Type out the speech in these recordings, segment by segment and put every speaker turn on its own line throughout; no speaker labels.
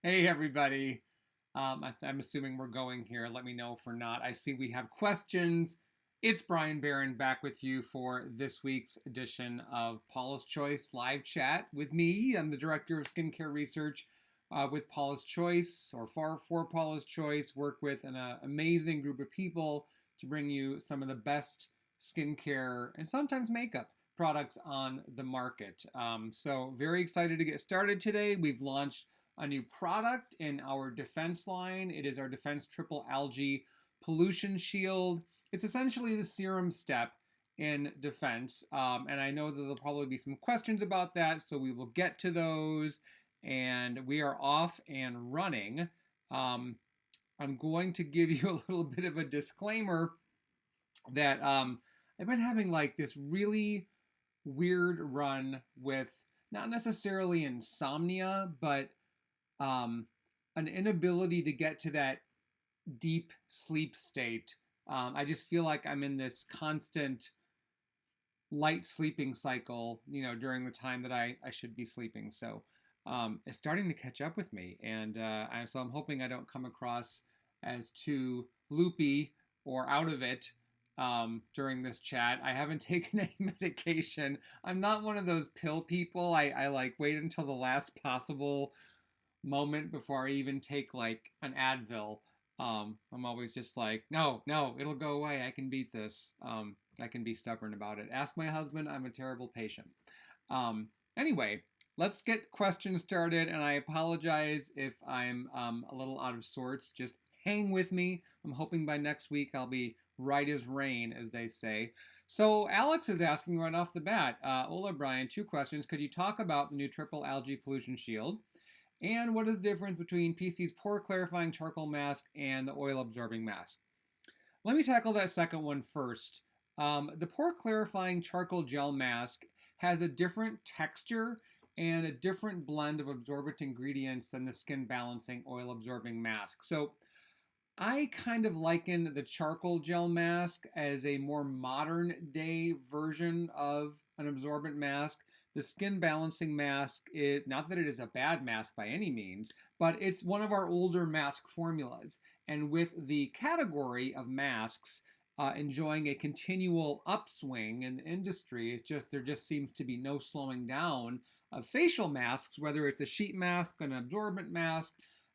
Hey, everybody. I'm assuming we're going here. Let me know if we're not. I see we have questions. It's Bryan Barron back with you for this week's edition of Paula's Choice live chat with me. I'm the director of skincare research with Paula's Choice, or for Paula's Choice. Work with an amazing group of people to bring you some of the best skincare and sometimes makeup products on the market. So very excited to get started today. We've launched a new product in our defense line. It is our Defense Triple Algae Pollution Shield. It's essentially the serum step in defense. And I know that there'll probably be some questions about that, so we will get to those. And we are off and running. I'm going to give you a little bit of a disclaimer that I've been having like this really weird run with not necessarily insomnia, but an inability to get to that deep sleep state. I just feel like I'm in this constant light sleeping cycle, during the time that I should be sleeping. So it's starting to catch up with me. And so I'm hoping I don't come across as too loopy or out of it during this chat. I haven't taken any medication. I'm not one of those pill people. I like wait until the last possible moment before I even take like an Advil. I'm always just like, no, it'll go away. I can beat this. I can be stubborn about it. Ask my husband. I'm a terrible patient. Anyway, let's get questions started. And I apologize if I'm a little out of sorts. Just hang with me. I'm hoping by next week I'll be right as rain, as they say. So Alex is asking right off the bat, Ola, Bryan, two questions. Could you talk about the new Triple Algae Pollution Shield? And what is the difference between PC's pore clarifying charcoal mask and the oil absorbing mask? Let me tackle that second one first. The pore clarifying charcoal gel mask has a different texture and a different blend of absorbent ingredients than the skin balancing oil absorbing mask. So I kind of liken the charcoal gel mask as a more modern day version of an absorbent mask. The skin balancing mask is not that it is a bad mask by any means, but it's one of our older mask formulas. And with the category of masks enjoying a continual upswing in the industry, there just seems to be no slowing down of facial masks, whether it's a sheet mask, an absorbent mask,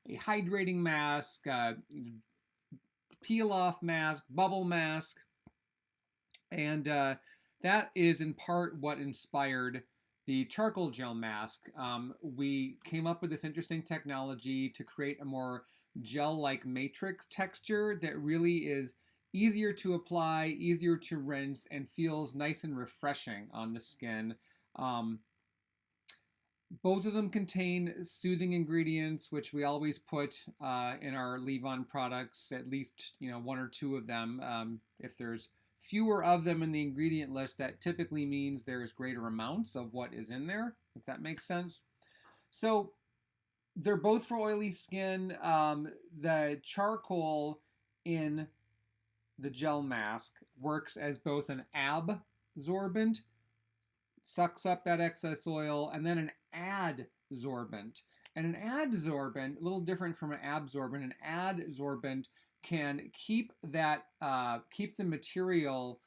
a hydrating mask, peel off mask, bubble mask. And that is in part what inspired the charcoal gel mask. We came up with this interesting technology to create a more gel-like matrix texture that really is easier to apply, easier to rinse, and feels nice and refreshing on the skin. Both of them contain soothing ingredients, which we always put in our leave-on products, at least one or two of them. If there's fewer of them in the ingredient list, that typically means there's greater amounts of what is in there, if that makes sense. So they're both for oily skin. The charcoal in the gel mask works as both an absorbent, sucks up that excess oil, and then an adsorbent. And an adsorbent, a little different from an absorbent, an adsorbent can keep the material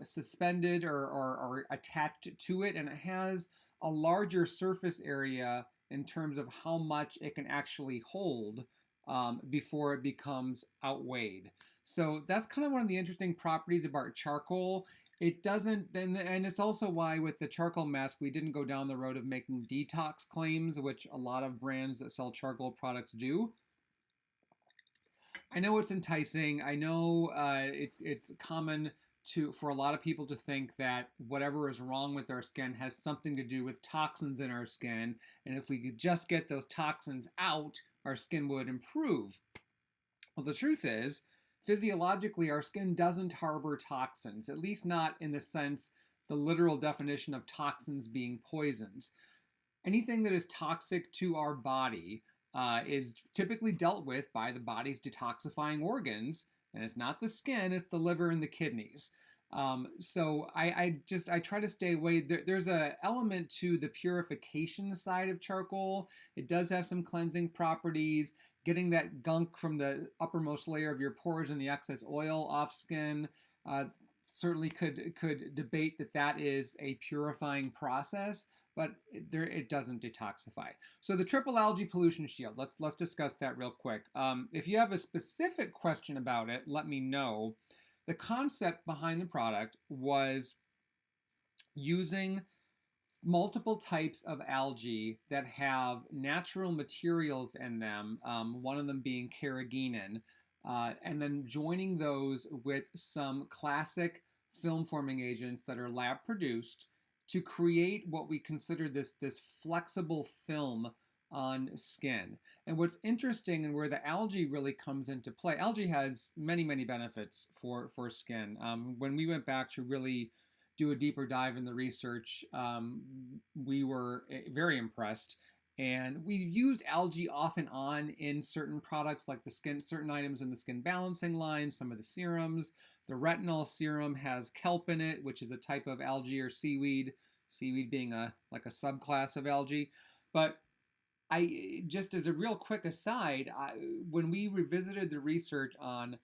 suspended or attached to it, and it has a larger surface area in terms of how much it can actually hold before it becomes outweighed. So that's kind of one of the interesting properties about charcoal. It doesn't, and it's also why with the charcoal mask, we didn't go down the road of making detox claims, which a lot of brands that sell charcoal products do. I know it's enticing. I know it's common for a lot of people to think that whatever is wrong with our skin has something to do with toxins in our skin, and if we could just get those toxins out, our skin would improve. Well, the truth is, physiologically, our skin doesn't harbor toxins, at least not in the sense, the literal definition of toxins being poisons. Anything that is toxic to our body is typically dealt with by the body's detoxifying organs, and it's not the skin, it's the liver and the kidneys. So I try to stay away. There's a element to the purification side of charcoal. It does have some cleansing properties. Getting that gunk from the uppermost layer of your pores and the excess oil off skin, certainly could debate that that is a purifying process, but it doesn't detoxify. So the triple algae pollution shield. Let's discuss that real quick. If you have a specific question about it, let me know. The concept behind the product was using multiple types of algae that have natural materials in them, one of them being carrageenan, and then joining those with some classic film forming agents that are lab produced to create what we consider this flexible film on skin. And what's interesting and where the algae really comes into play, algae has many benefits for skin. When we went back to really do a deeper dive in the research, we were very impressed. And we've used algae off and on in certain products like the skin, certain items in the skin balancing line, some of the serums. The retinol serum has kelp in it, which is a type of algae or seaweed, seaweed being like a subclass of algae. But I just as a real quick aside, when we revisited the research on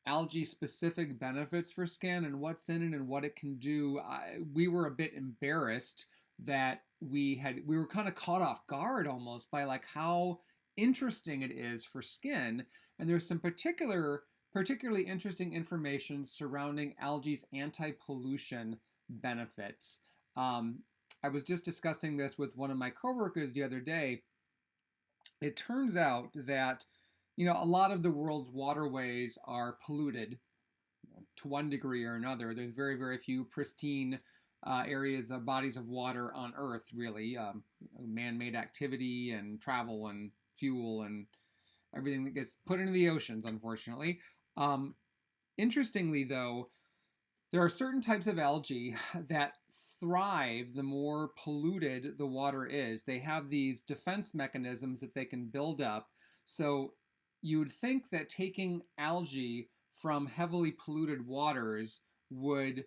algae specific benefits for skin and what's in it and what it can do, we were a bit embarrassed that we were kind of caught off guard almost by like how interesting it is for skin. And there's some particularly interesting information surrounding algae's anti-pollution benefits. I was just discussing this with one of my coworkers the other day. It turns out that a lot of the world's waterways are polluted to one degree or another. There's very few pristine areas of bodies of water on Earth, really. Man-made activity and travel and fuel and everything that gets put into the oceans, unfortunately. Interestingly, though, there are certain types of algae that thrive the more polluted the water is. They have these defense mechanisms that they can build up. So you would think that taking algae from heavily polluted waters would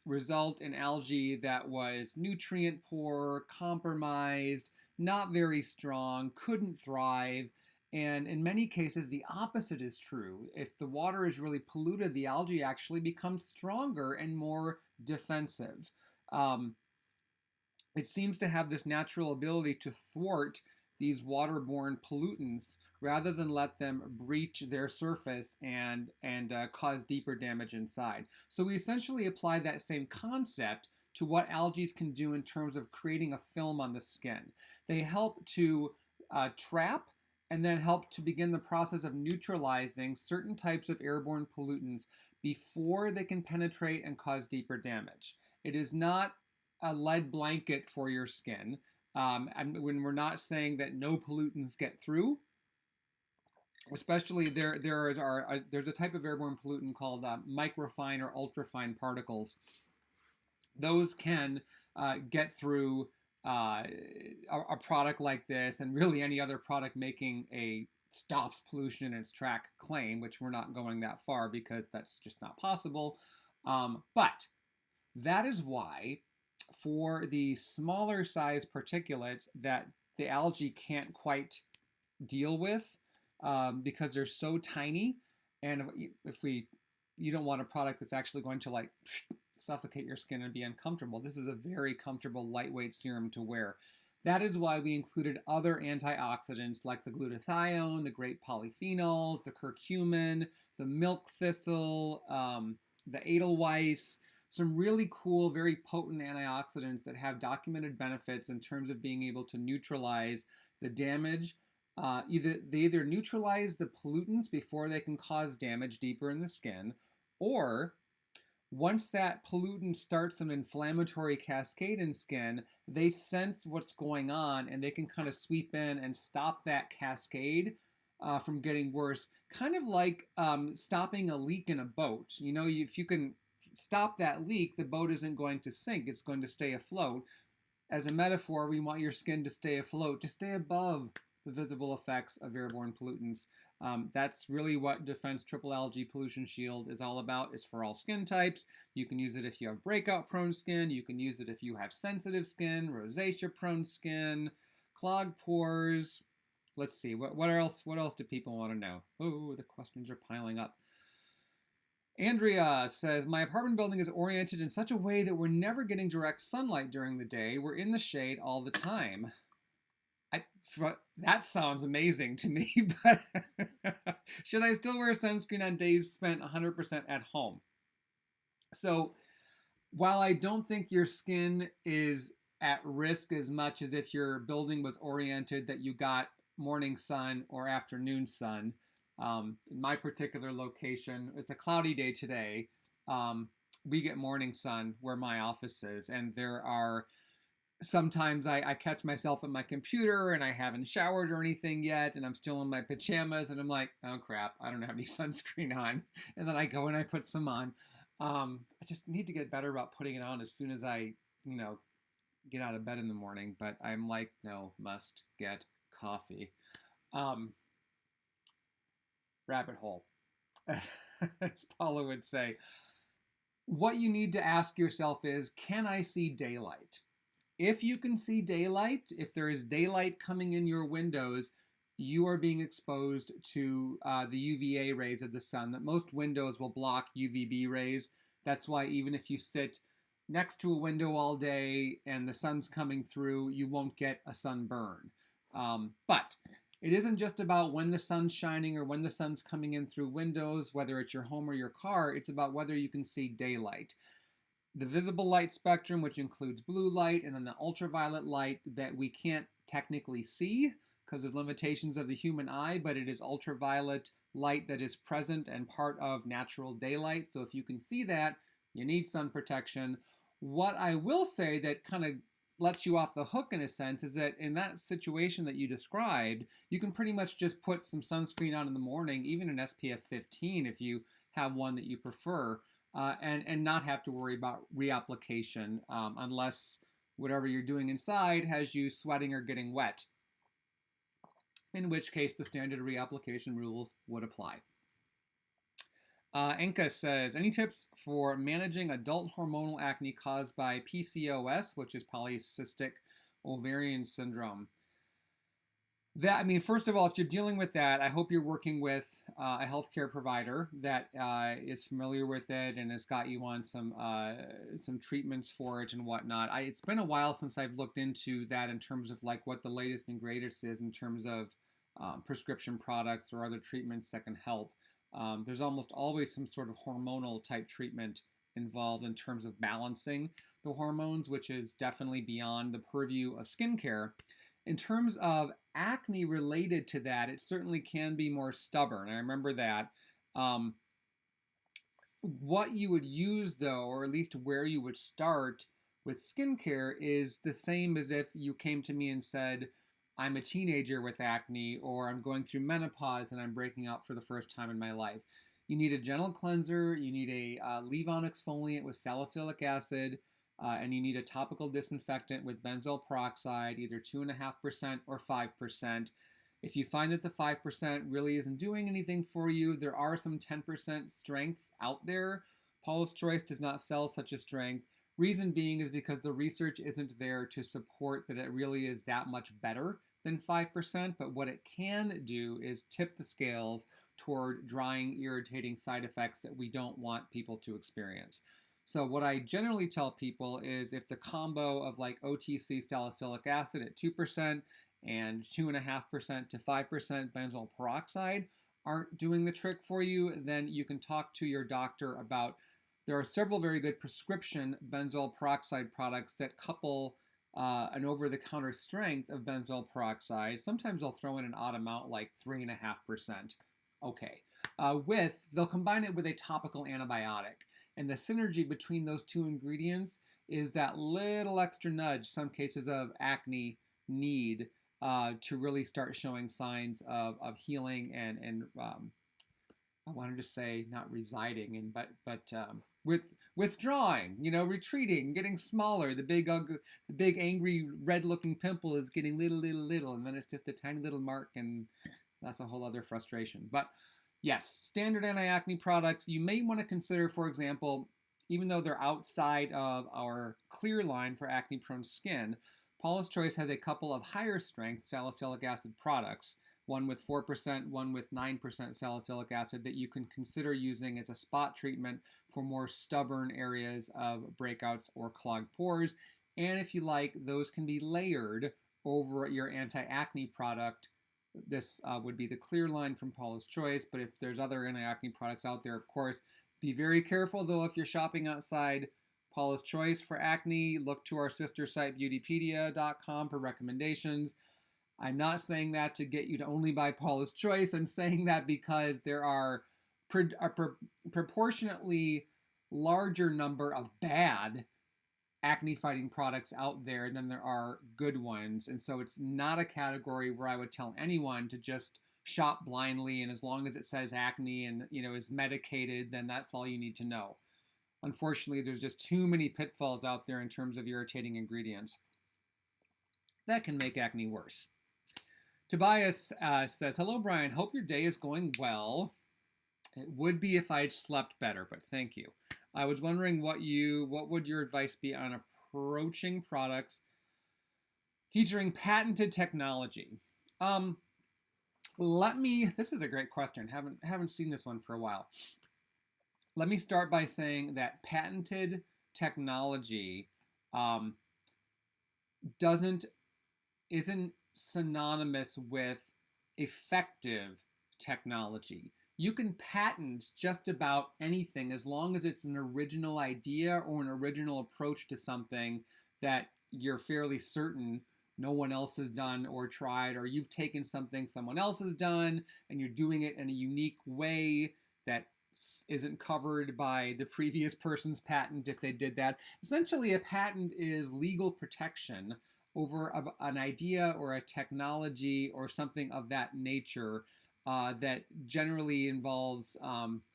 result in algae that was nutrient poor, compromised, not very strong, couldn't thrive. And in many cases, the opposite is true. If the water is really polluted, the algae actually becomes stronger and more defensive. It seems to have this natural ability to thwart these waterborne pollutants rather than let them breach their surface and cause deeper damage inside. So we essentially apply that same concept to what algae can do in terms of creating a film on the skin. They help to trap and then help to begin the process of neutralizing certain types of airborne pollutants before they can penetrate and cause deeper damage. It is not a lead blanket for your skin. And when we're not saying that no pollutants get through, especially there's a type of airborne pollutant called microfine or ultrafine particles. Those can get through a product like this, and really any other product making a stops pollution in its track claim, which we're not going that far because that's just not possible. But that is why for the smaller size particulates that the algae can't quite deal with because they're so tiny, and if you don't want a product that's actually going to like suffocate your skin and be uncomfortable. This is a very comfortable, lightweight serum to wear. That is why we included other antioxidants like the glutathione, the great polyphenols, the curcumin, the milk thistle, the edelweiss, some really cool, very potent antioxidants that have documented benefits in terms of being able to neutralize the damage. They either neutralize the pollutants before they can cause damage deeper in the skin, or once that pollutant starts an inflammatory cascade in skin, they sense what's going on and they can kind of sweep in and stop that cascade from getting worse. Kind of like stopping a leak in a boat. If you can stop that leak, the boat isn't going to sink. It's going to stay afloat. As a metaphor, we want your skin to stay afloat, to stay above the visible effects of airborne pollutants. That's really what Defense Triple Algae Pollution Shield is all about. It's for all skin types. You can use it if you have breakout prone skin. You can use it if you have sensitive skin, rosacea prone skin, clogged pores. Let's see, what else do people want to know? Oh, the questions are piling up. Andrea says, my apartment building is oriented in such a way that we're never getting direct sunlight during the day. We're in the shade all the time. That sounds amazing to me, but should I still wear sunscreen on days spent 100% at home? So while I don't think your skin is at risk as much as if your building was oriented that you got morning sun or afternoon sun, in my particular location, it's a cloudy day today. We get morning sun where my office is, and there are sometimes I catch myself at my computer and I haven't showered or anything yet, and I'm still in my pajamas, and I'm like, oh crap, I don't have any sunscreen on. And then I go and I put some on. I just need to get better about putting it on as soon as I, get out of bed in the morning. But I'm like, no, must get coffee. Rabbit hole, as Paula would say. What you need to ask yourself is, can I see daylight? If you can see daylight, if there is daylight coming in your windows, you are being exposed to the UVA rays of the sun. That most windows will block UVB rays. That's why even if you sit next to a window all day and the sun's coming through, you won't get a sunburn. But it isn't just about when the sun's shining or when the sun's coming in through windows, whether it's your home or your car. It's about whether you can see daylight. The visible light spectrum, which includes blue light and then the ultraviolet light that we can't technically see because of limitations of the human eye, but it is ultraviolet light that is present and part of natural daylight. So if you can see that, you need sun protection. What I will say that kind of lets you off the hook in a sense is that in that situation that you described, you can pretty much just put some sunscreen on in the morning, even an SPF 15 if you have one that you prefer. And not have to worry about reapplication unless whatever you're doing inside has you sweating or getting wet, in which case the standard reapplication rules would apply. Enka says, any tips for managing adult hormonal acne caused by PCOS, which is polycystic ovarian syndrome? First of all, if you're dealing with that, I hope you're working with a healthcare provider that is familiar with it and has got you on some treatments for it and whatnot. It's been a while since I've looked into that in terms of like what the latest and greatest is in terms of prescription products or other treatments that can help. There's almost always some sort of hormonal type treatment involved in terms of balancing the hormones, which is definitely beyond the purview of skincare. In terms of acne related to that, it certainly can be more stubborn. I remember that. What you would use, though, or at least where you would start with skincare is the same as if you came to me and said, I'm a teenager with acne, or I'm going through menopause and I'm breaking out for the first time in my life. You need a gentle cleanser. You need a leave-on exfoliant with salicylic acid. And you need a topical disinfectant with benzoyl peroxide, either 2.5% or 5%. If you find that the 5% really isn't doing anything for you, there are some 10% strengths out there. Paula's Choice does not sell such a strength. Reason being is because the research isn't there to support that it really is that much better than 5%, but what it can do is tip the scales toward drying, irritating side effects that we don't want people to experience. So what I generally tell people is if the combo of like OTC salicylic acid at 2% and 2.5% to 5% benzoyl peroxide aren't doing the trick for you, then you can talk to your doctor about, there are several very good prescription benzoyl peroxide products that couple an over-the-counter strength of benzoyl peroxide. Sometimes they'll throw in an odd amount like 3.5%. Okay. They'll combine it with a topical antibiotic. And the synergy between those two ingredients is that little extra nudge some cases of acne need to really start showing signs of healing and I wanted to say not residing in, but withdrawing, retreating, getting smaller. The big angry red looking pimple is getting little, and then it's just a tiny little mark and that's a whole other frustration. But yes, standard anti-acne products you may want to consider, for example, even though they're outside of our clear line for acne-prone skin, Paula's Choice has a couple of higher strength salicylic acid products, one with 4%, one with 9% salicylic acid, that you can consider using as a spot treatment for more stubborn areas of breakouts or clogged pores. And if you like, those can be layered over your anti-acne product. This would be the clear line from Paula's Choice, but if there's other anti-acne products out there, of course, be very careful though if you're shopping outside Paula's Choice for acne. Look to our sister site beautypedia.com for recommendations. I'm not saying that to get you to only buy Paula's Choice. I'm saying that because there are a proportionately larger number of bad acne fighting products out there than there are good ones. And so it's not a category where I would tell anyone to just shop blindly, and as long as it says acne and is medicated, then that's all you need to know. Unfortunately, there's just too many pitfalls out there in terms of irritating ingredients that can make acne worse. Tobias says, hello, Brian. Hope your day is going well. It would be if I'd slept better, but thank you. I was wondering what would your advice be on approaching products featuring patented technology? This is a great question. Haven't seen this one for a while. Let me start by saying that patented technology isn't synonymous with effective technology. You can patent just about anything as long as it's an original idea or an original approach to something that you're fairly certain no one else has done or tried, or you've taken something someone else has done and you're doing it in a unique way that isn't covered by the previous person's patent if they did that. Essentially, a patent is legal protection over an idea or a technology or something of that nature that generally involves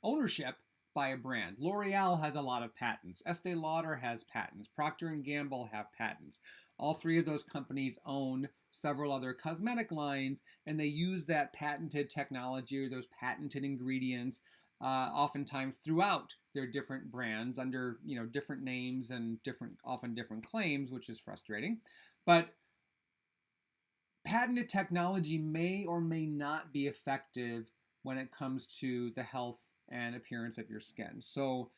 ownership by a brand. L'Oreal has a lot of patents. Estee Lauder has patents. Procter & Gamble have patents. All three of those companies own several other cosmetic lines, and they use that patented technology or those patented ingredients oftentimes throughout their different brands under different names and often different claims, which is frustrating. But patented technology may or may not be effective when it comes to the health and appearance of your skin. So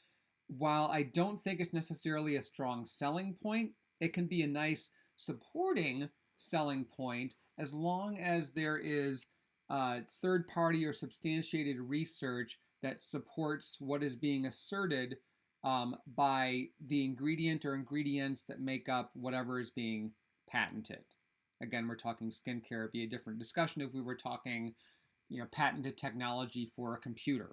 while I don't think it's necessarily a strong selling point, it can be a nice supporting selling point as long as there is third-party or substantiated research that supports what is being asserted by the ingredient or ingredients that make up whatever is being patented. Again, we're talking skincare. It'd be a different discussion if we were talking, patented technology for a computer.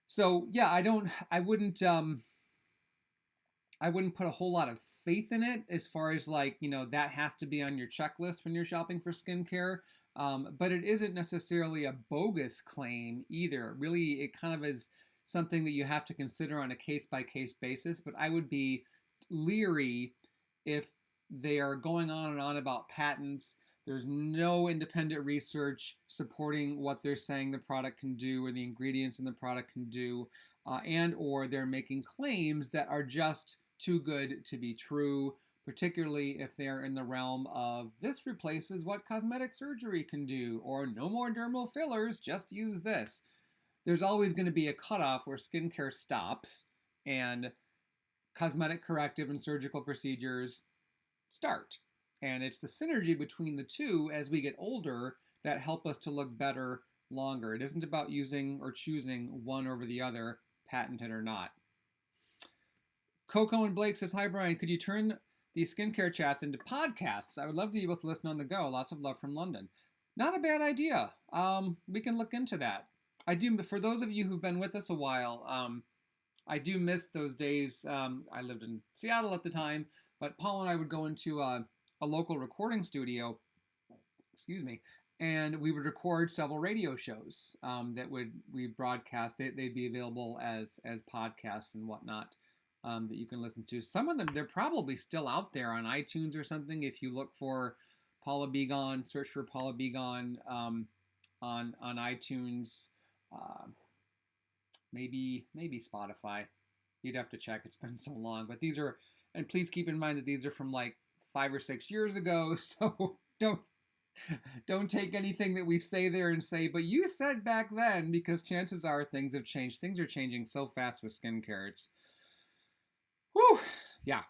So yeah, I wouldn't put a whole lot of faith in it as far as that has to be on your checklist when you're shopping for skincare. But it isn't necessarily a bogus claim either. Really, it kind of is something that you have to consider on a case-by-case basis. But I would be leery if they are going on and on about patents. There's no independent research supporting what they're saying the product can do or the ingredients in the product can do, and or they're making claims that are just too good to be true, particularly if they're in the realm of this replaces what cosmetic surgery can do, or no more dermal fillers, just use this. There's always going to be a cutoff where skincare stops and cosmetic corrective and surgical procedures start. And it's the synergy between the two as we get older that help us to look better longer. It isn't about using or choosing one over the other, patented or not. Coco and Blake says, hi, Brian. Could you turn these skincare chats into podcasts? I would love to be able to listen on the go. Lots of love from London. Not a bad idea. We can look into that. I do. For those of you who've been with us a while, I do miss those days. I lived in Seattle at the time, but Paul and I would go into a local recording studio, and we would record several radio shows that we broadcast. They'd be available as podcasts and whatnot that you can listen to. Some of them, they're probably still out there on iTunes or something. If you look for Paula Begon, search for Paula Begon on iTunes, uh, maybe Spotify. You'd have to check. It's been so long. But these are, and please keep in mind that these are from like 5 or 6 years ago. So don't take anything that we say there and say, but you said back then, because chances are things have changed. Things are changing so fast with skincare. It's, whew, yeah.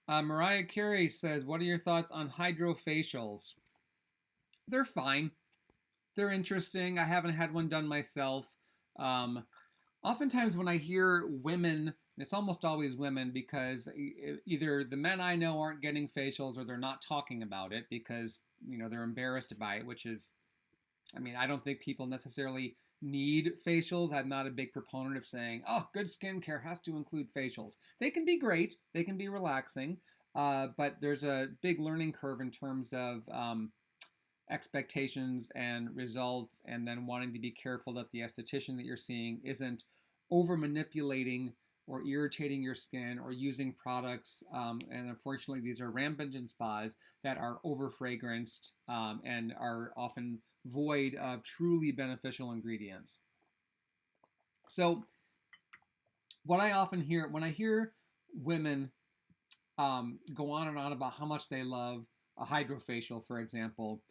Mariah Carey says, what are your thoughts on hydrofacials? They're fine. They're interesting. I haven't had one done myself. Oftentimes when I hear women, and it's almost always women, because either the men I know aren't getting facials or they're not talking about it because, they're embarrassed by it, which is, I don't think people necessarily need facials. I'm not a big proponent of saying, oh, good skincare has to include facials. They can be great. They can be relaxing. But there's a big learning curve in terms of expectations and results, and then wanting to be careful that the esthetician that you're seeing isn't over manipulating or irritating your skin or using products. And unfortunately, these are rampant in spas that are over fragranced and are often void of truly beneficial ingredients. So what I often hear when I hear women go on and on about how much they love a hydrofacial, for example,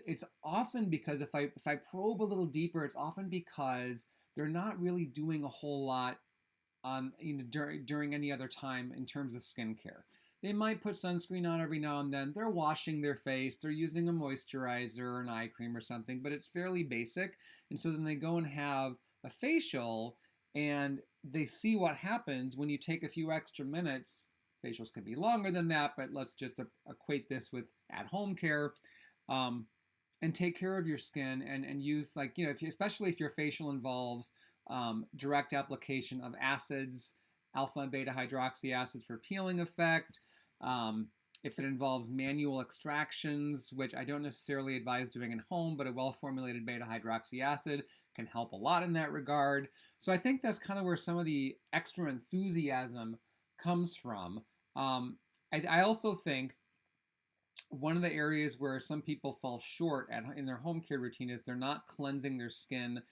it's often because if I probe a little deeper, it's often because they're not really doing a whole lot during any other time in terms of skincare. They might put sunscreen on every now and then. They're washing their face. They're using a moisturizer or an eye cream or something, but it's fairly basic. And so then they go and have a facial, and they see what happens when you take a few extra minutes. Facials can be longer than that, but let's just equate this with at-home care. And take care of your skin and use, like, especially if your facial involves direct application of acids, alpha and beta hydroxy acids for peeling effect. If it involves manual extractions, which I don't necessarily advise doing at home, but a well-formulated beta hydroxy acid can help a lot in that regard. So I think that's kind of where some of the extra enthusiasm comes from. I also think one of the areas where some people fall short in their home care routine is they're not cleansing their skin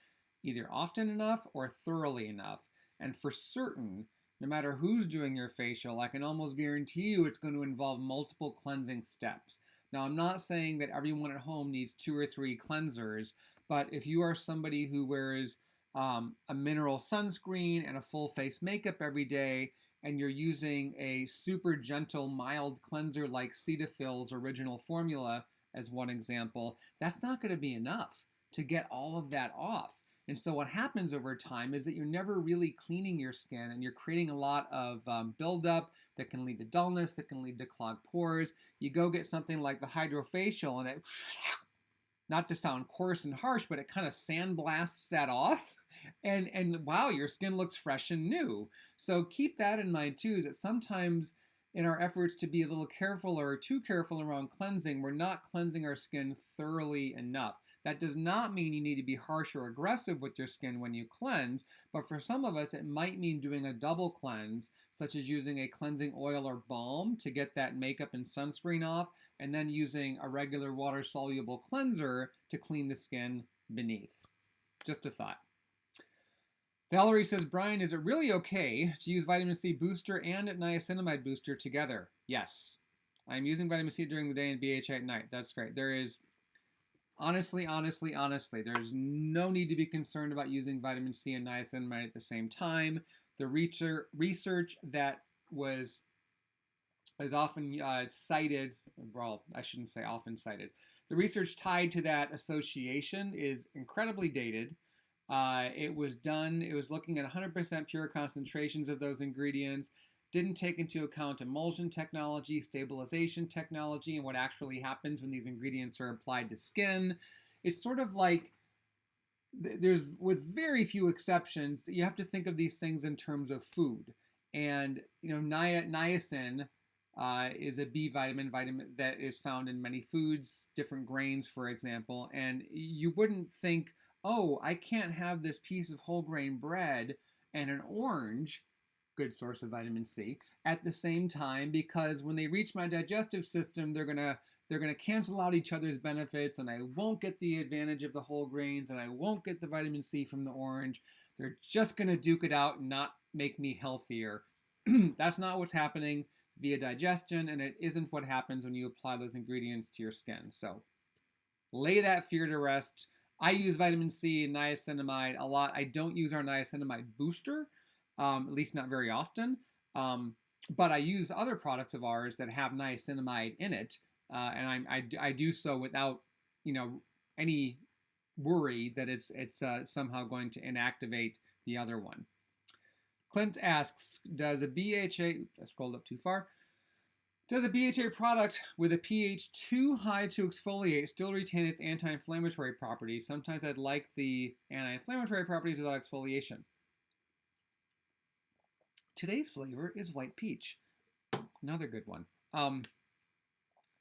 either often enough or thoroughly enough. And for certain, no matter who's doing your facial, I can almost guarantee you it's going to involve multiple cleansing steps. Now, I'm not saying that everyone at home needs 2 or 3 cleansers, but if you are somebody who wears a mineral sunscreen and a full face makeup every day, and you're using a super gentle, mild cleanser like Cetaphil's original formula as one example, that's not going to be enough to get all of that off. And so what happens over time is that you're never really cleaning your skin, and you're creating a lot of buildup that can lead to dullness, that can lead to clogged pores. You go get something like the hydrofacial, and it, not to sound coarse and harsh, but it kind of sandblasts that off, and wow, your skin looks fresh and new. So keep that in mind too, that sometimes in our efforts to be a little careful or too careful around cleansing, we're not cleansing our skin thoroughly enough. That does not mean you need to be harsh or aggressive with your skin when you cleanse, but for some of us, it might mean doing a double cleanse, such as using a cleansing oil or balm to get that makeup and sunscreen off, and then using a regular water-soluble cleanser to clean the skin beneath. Just a thought. Valerie says, Brian, is it really okay to use vitamin C booster and niacinamide booster together? Yes. I'm using vitamin C during the day and BHA at night. That's great. There is... Honestly, there's no need to be concerned about using vitamin C and niacinamide at the same time. The research that is often cited, well, I shouldn't say often cited. The research tied to that association is incredibly dated. It was looking at 100% pure concentrations of those ingredients. Didn't take into account emulsion technology, stabilization technology, and what actually happens when these ingredients are applied to skin. It's sort of like, there's, with very few exceptions, you have to think of these things in terms of food. And, niacin is a B vitamin that is found in many foods, different grains, for example. And you wouldn't think, oh, I can't have this piece of whole grain bread and an orange, good source of vitamin C, at the same time, because when they reach my digestive system, they're going to they're going to cancel out each other's benefits, and I won't get the advantage of the whole grains, and I won't get the vitamin C from the orange. They're just going to duke it out and not make me healthier. That's not what's happening via digestion, and it isn't what happens when you apply those ingredients to your skin. So lay that fear to rest. I use vitamin C and niacinamide a lot. I don't use our niacinamide booster, at least not very often. But I use other products of ours that have niacinamide in it, and I do so without, any worry that it's somehow going to inactivate the other one. Clint asks, does a BHA, I scrolled up too far, does a BHA product with a pH too high to exfoliate still retain its anti-inflammatory properties? Sometimes I'd like the anti-inflammatory properties without exfoliation. Today's flavor is white peach. Another good one.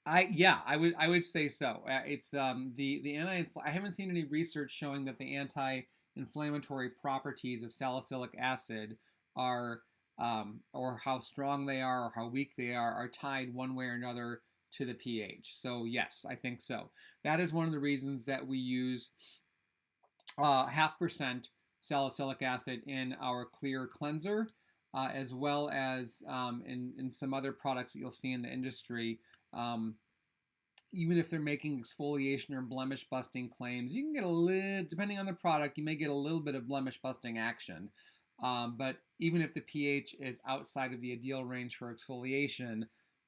I would say so. It's I haven't seen any research showing that the anti-inflammatory properties of salicylic acid are or how strong they are or how weak they are tied one way or another to the pH. So yes, I think so. That is one of the reasons that we use 0.5% salicylic acid in our clear cleanser, as well as in some other products that you'll see in the industry. Even if they're making exfoliation or blemish busting claims, you can get a little, depending on the product, you may get a little bit of blemish busting action. But even if the pH is outside of the ideal range for exfoliation,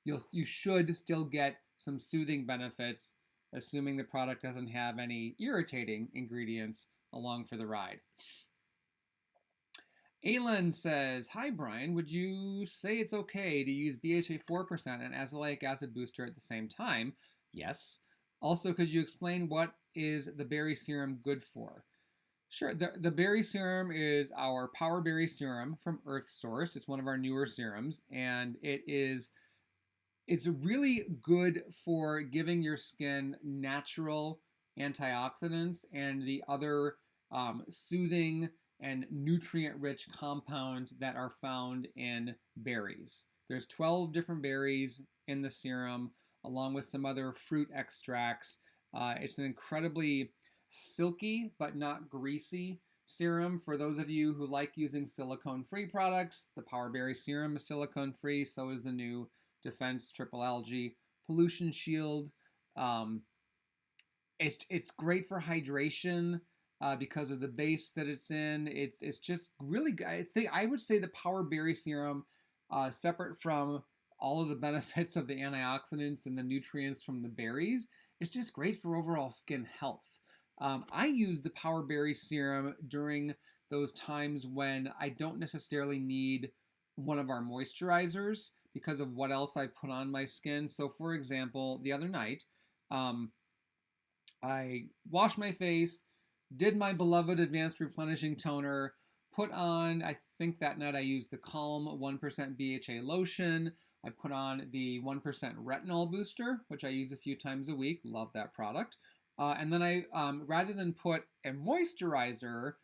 you should still get some soothing benefits, assuming the product doesn't have any irritating ingredients along for the ride. Aylin says, hi Brian, would you say it's okay to use BHA 4% and azelaic acid booster at the same time? Yes. Also, could you explain what is the berry serum good for? Sure. The berry serum is our Power Berry Serum from Earth Source. It's one of our newer serums, and it's really good for giving your skin natural antioxidants and the other soothing and nutrient-rich compounds that are found in berries. There's 12 different berries in the serum, along with some other fruit extracts. It's an incredibly silky but not greasy serum. For those of you who like using silicone-free products, the Power Berry Serum is silicone-free, so is the new Defense Triple Algae Pollution Shield. It's great for hydration because of the base that it's in. It's just really good. I would say the Power Berry Serum, separate from all of the benefits of the antioxidants and the nutrients from the berries, it's just great for overall skin health. I use the Power Berry Serum during those times when I don't necessarily need one of our moisturizers because of what else I put on my skin. So for example, the other night, I washed my face, did my beloved Advanced Replenishing Toner, put on, I think that night I used the Calm 1% BHA lotion. I put on the 1% retinol booster, which I use a few times a week. Love that product. And then I, rather than put a moisturizer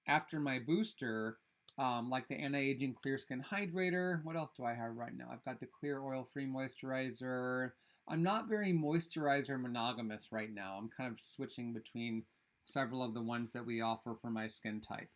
after my booster, like the Anti-Aging Clear Skin Hydrator. What else do I have right now? I've got the Clear Oil-Free Moisturizer. I'm not very moisturizer monogamous right now. I'm kind of switching between several of the ones that we offer for my skin type.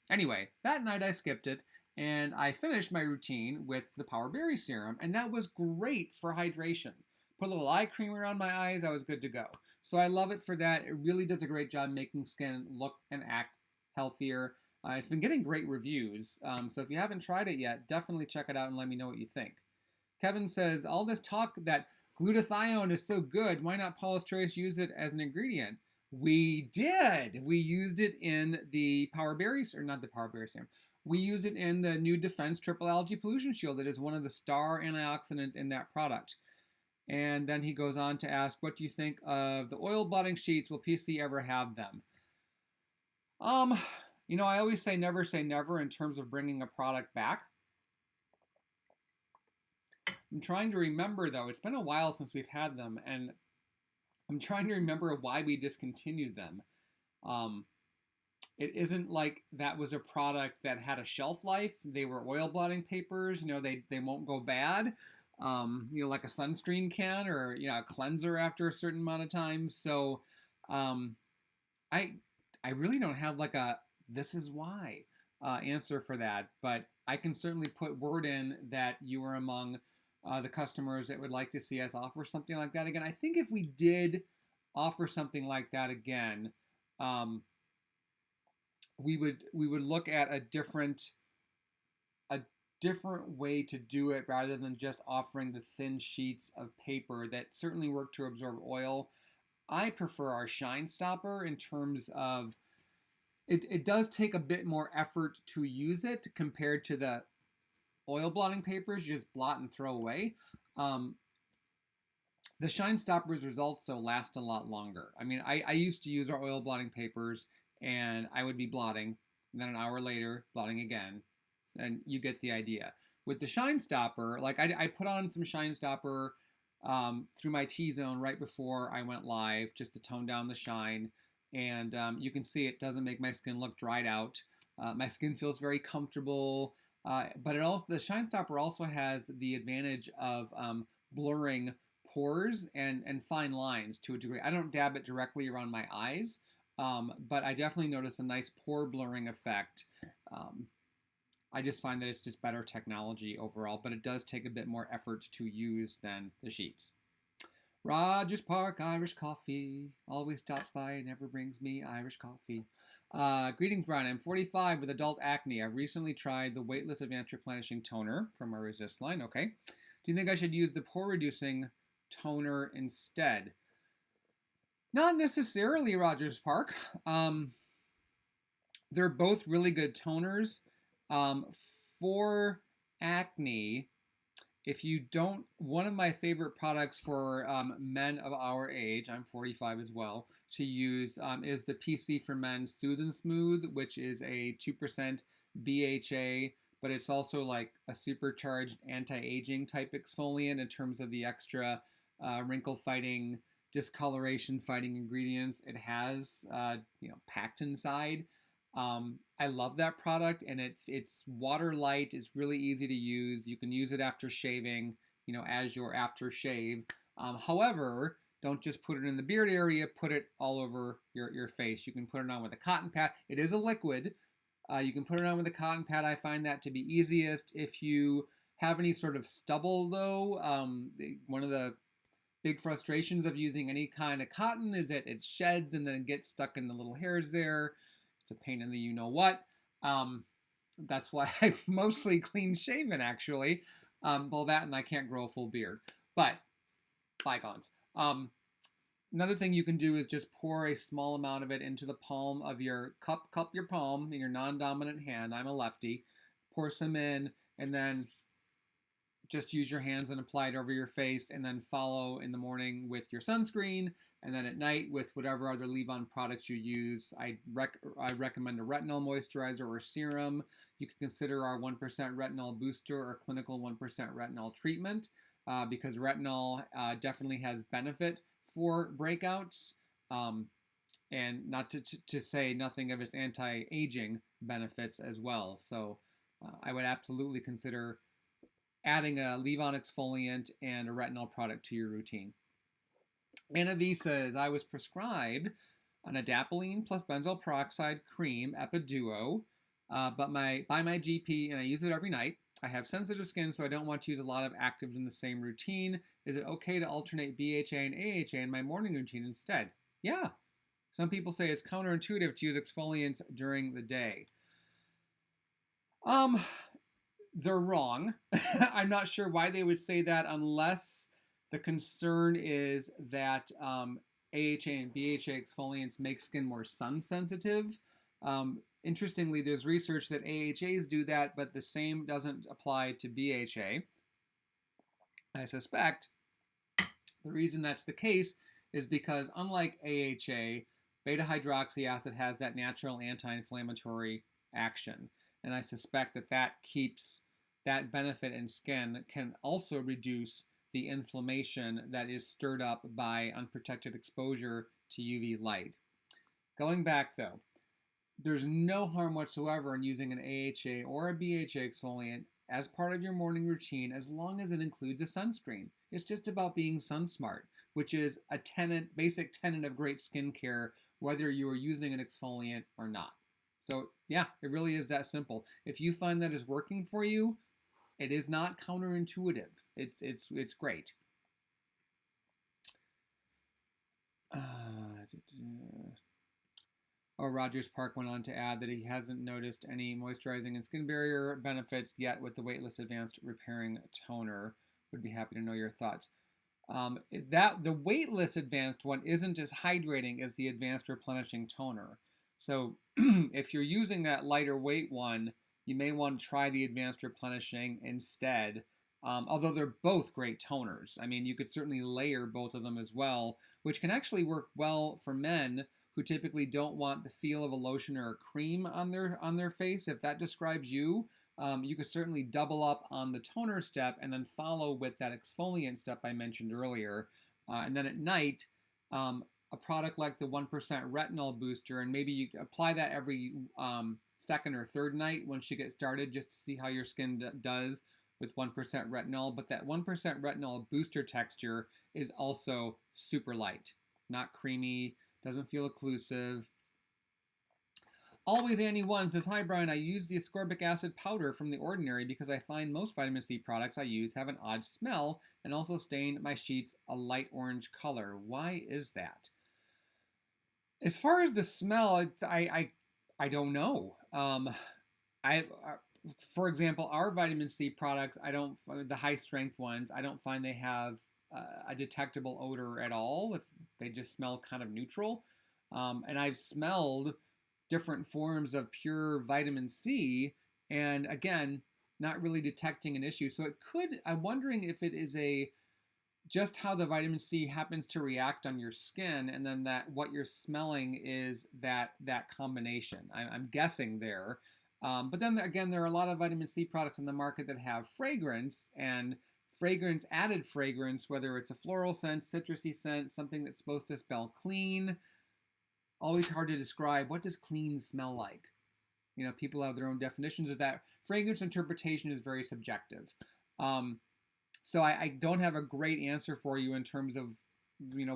Anyway, that night I skipped it, and I finished my routine with the Power Berry Serum, and that was great for hydration. Put a little eye cream around my eyes, I was good to go. So I love it for that. It really does a great job making skin look and act healthier. It's been getting great reviews, so if you haven't tried it yet, definitely check it out and let me know what you think. Kevin says, all this talk that glutathione is so good, why not Paula's Choice use it as an ingredient? We did. We used it in the Power Berries, or not the Power Berry Serum. We use it in the new Defense Triple Algae Pollution Shield. It is one of the star antioxidant in that product. And then he goes on to ask, what do you think of the oil blotting sheets? Will PC ever have them? You know, I always say never in terms of bringing a product back. I'm trying to remember, though. It's been a while since we've had them, and I'm trying to remember why we discontinued them. It isn't like that was a product that had a shelf life. They were oil blotting papers. You know, they won't go bad. like a sunscreen can or a cleanser after a certain amount of time. So um, I I really don't have like a this is why answer for that, but I can certainly put word in that you are among the customers that would like to see us offer something like that again. I think if we did offer something like that again, um, we would look at a different way to do it rather than just offering the thin sheets of paper that certainly work to absorb oil. I prefer our shine stopper in terms of it does take a bit more effort to use it compared to the oil blotting papers you just blot and throw away. Um, the shine stoppers results though last a lot longer. I mean, I used to use our oil blotting papers and I would be blotting, and then an hour later blotting again, and you get the idea. With the shine stopper, like I put on some shine stopper through my T-zone right before I went live just to tone down the shine, and you can see it doesn't make my skin look dried out. My skin feels very comfortable, but the shine stopper also has the advantage of blurring pores and fine lines to a degree. I don't dab it directly around my eyes, but I definitely notice a nice pore blurring effect. I just find that it's just better technology overall, but it does take a bit more effort to use than the sheets. Rogers Park Irish Coffee always stops by and never brings me Irish coffee. Greetings, Bryan. I'm 45 with adult acne. I've recently tried the weightless advanced replenishing toner from our Resist line. Okay. Do you think I should use the pore reducing toner instead? Not necessarily, Rogers Park. They're both really good toners. For acne, if you don't, one of my favorite products for men of our age, I'm 45 as well, to use is the PC for Men Soothe and Smooth, which is a 2% BHA, but it's also like a supercharged anti-aging type exfoliant in terms of the extra wrinkle fighting, discoloration fighting ingredients it has, packed inside. I love that product, and it's water light. It's really easy to use. You can use it after shaving, as your after shave. However, don't just put it in the beard area. Put it all over your face. You can put it on with a cotton pad. It is a liquid. You can put it on with a cotton pad. I find that to be easiest. If you have any sort of stubble, though, one of the big frustrations of using any kind of cotton is that it sheds and then it gets stuck in the little hairs there. It's a pain in the you-know-what. That's why I'm mostly clean-shaven, actually. Well, that and I can't grow a full beard. But, bygones. Another thing you can do is just pour a small amount of it into the palm of your cup your palm in your non-dominant hand. I'm a lefty. Pour some in, and then just use your hands and apply it over your face, and then follow in the morning with your sunscreen, and then at night with whatever other leave-on products you use. I recommend a retinol moisturizer or serum. You can consider our 1% retinol booster or clinical 1% retinol treatment because retinol definitely has benefit for breakouts, and not to say nothing of its anti-aging benefits as well. So I would absolutely consider adding a leave-on exfoliant and a retinol product to your routine. Anna V says, I was prescribed an adapalene plus benzoyl peroxide cream, Epiduo, by my GP, and I use it every night. I have sensitive skin, so I don't want to use a lot of actives in the same routine. Is it okay to alternate BHA and AHA in my morning routine instead? Yeah. Some people say it's counterintuitive to use exfoliants during the day. They're wrong. I'm not sure why they would say that unless the concern is that AHA and BHA exfoliants make skin more sun sensitive. Interestingly, there's research that AHAs do that, but the same doesn't apply to BHA. I suspect the reason that's the case is because unlike AHA, beta hydroxy acid has that natural anti-inflammatory action. And I suspect that keeps that benefit in skin can also reduce the inflammation that is stirred up by unprotected exposure to UV light. Going back though, there's no harm whatsoever in using an AHA or a BHA exfoliant as part of your morning routine as long as it includes a sunscreen. It's just about being sun smart, which is a basic tenet of great skincare, whether you are using an exfoliant or not. So yeah, it really is that simple. If you find that is working for you, it is not counterintuitive. It's great. Rogers Park went on to add that he hasn't noticed any moisturizing and skin barrier benefits yet with the Weightless Advanced Repairing Toner. Would be happy to know your thoughts. The Weightless Advanced one isn't as hydrating as the Advanced Replenishing Toner. So if you're using that lighter weight one, you may want to try the Advanced Replenishing instead. Although they're both great toners. I mean, you could certainly layer both of them as well, which can actually work well for men who typically don't want the feel of a lotion or a cream on their face. If that describes you, you could certainly double up on the toner step and then follow with that exfoliant step I mentioned earlier. And then at night, a product like the 1% Retinol Booster, and maybe you apply that every second or third night once you get started, just to see how your skin does with 1% retinol. But that 1% retinol booster texture is also super light, not creamy, doesn't feel occlusive. Always Annie1 says, hi Brian, I use the ascorbic acid powder from The Ordinary because I find most vitamin C products I use have an odd smell and also stain my sheets a light orange color. Why is that? As far as the smell, I don't know. For example, our vitamin C products, the high strength ones, I don't find they have a detectable odor at all. They just smell kind of neutral. And I've smelled different forms of pure vitamin C, and again, not really detecting an issue. So I'm wondering if it is just how the vitamin C happens to react on your skin, and then that what you're smelling is that combination. I'm guessing there. But then again, there are a lot of vitamin C products in the market that have fragrance, and added fragrance, whether it's a floral scent, citrusy scent, something that's supposed to smell clean. Always hard to describe. What does clean smell like? You know, people have their own definitions of that. Fragrance interpretation is very subjective. So I don't have a great answer for you in terms of,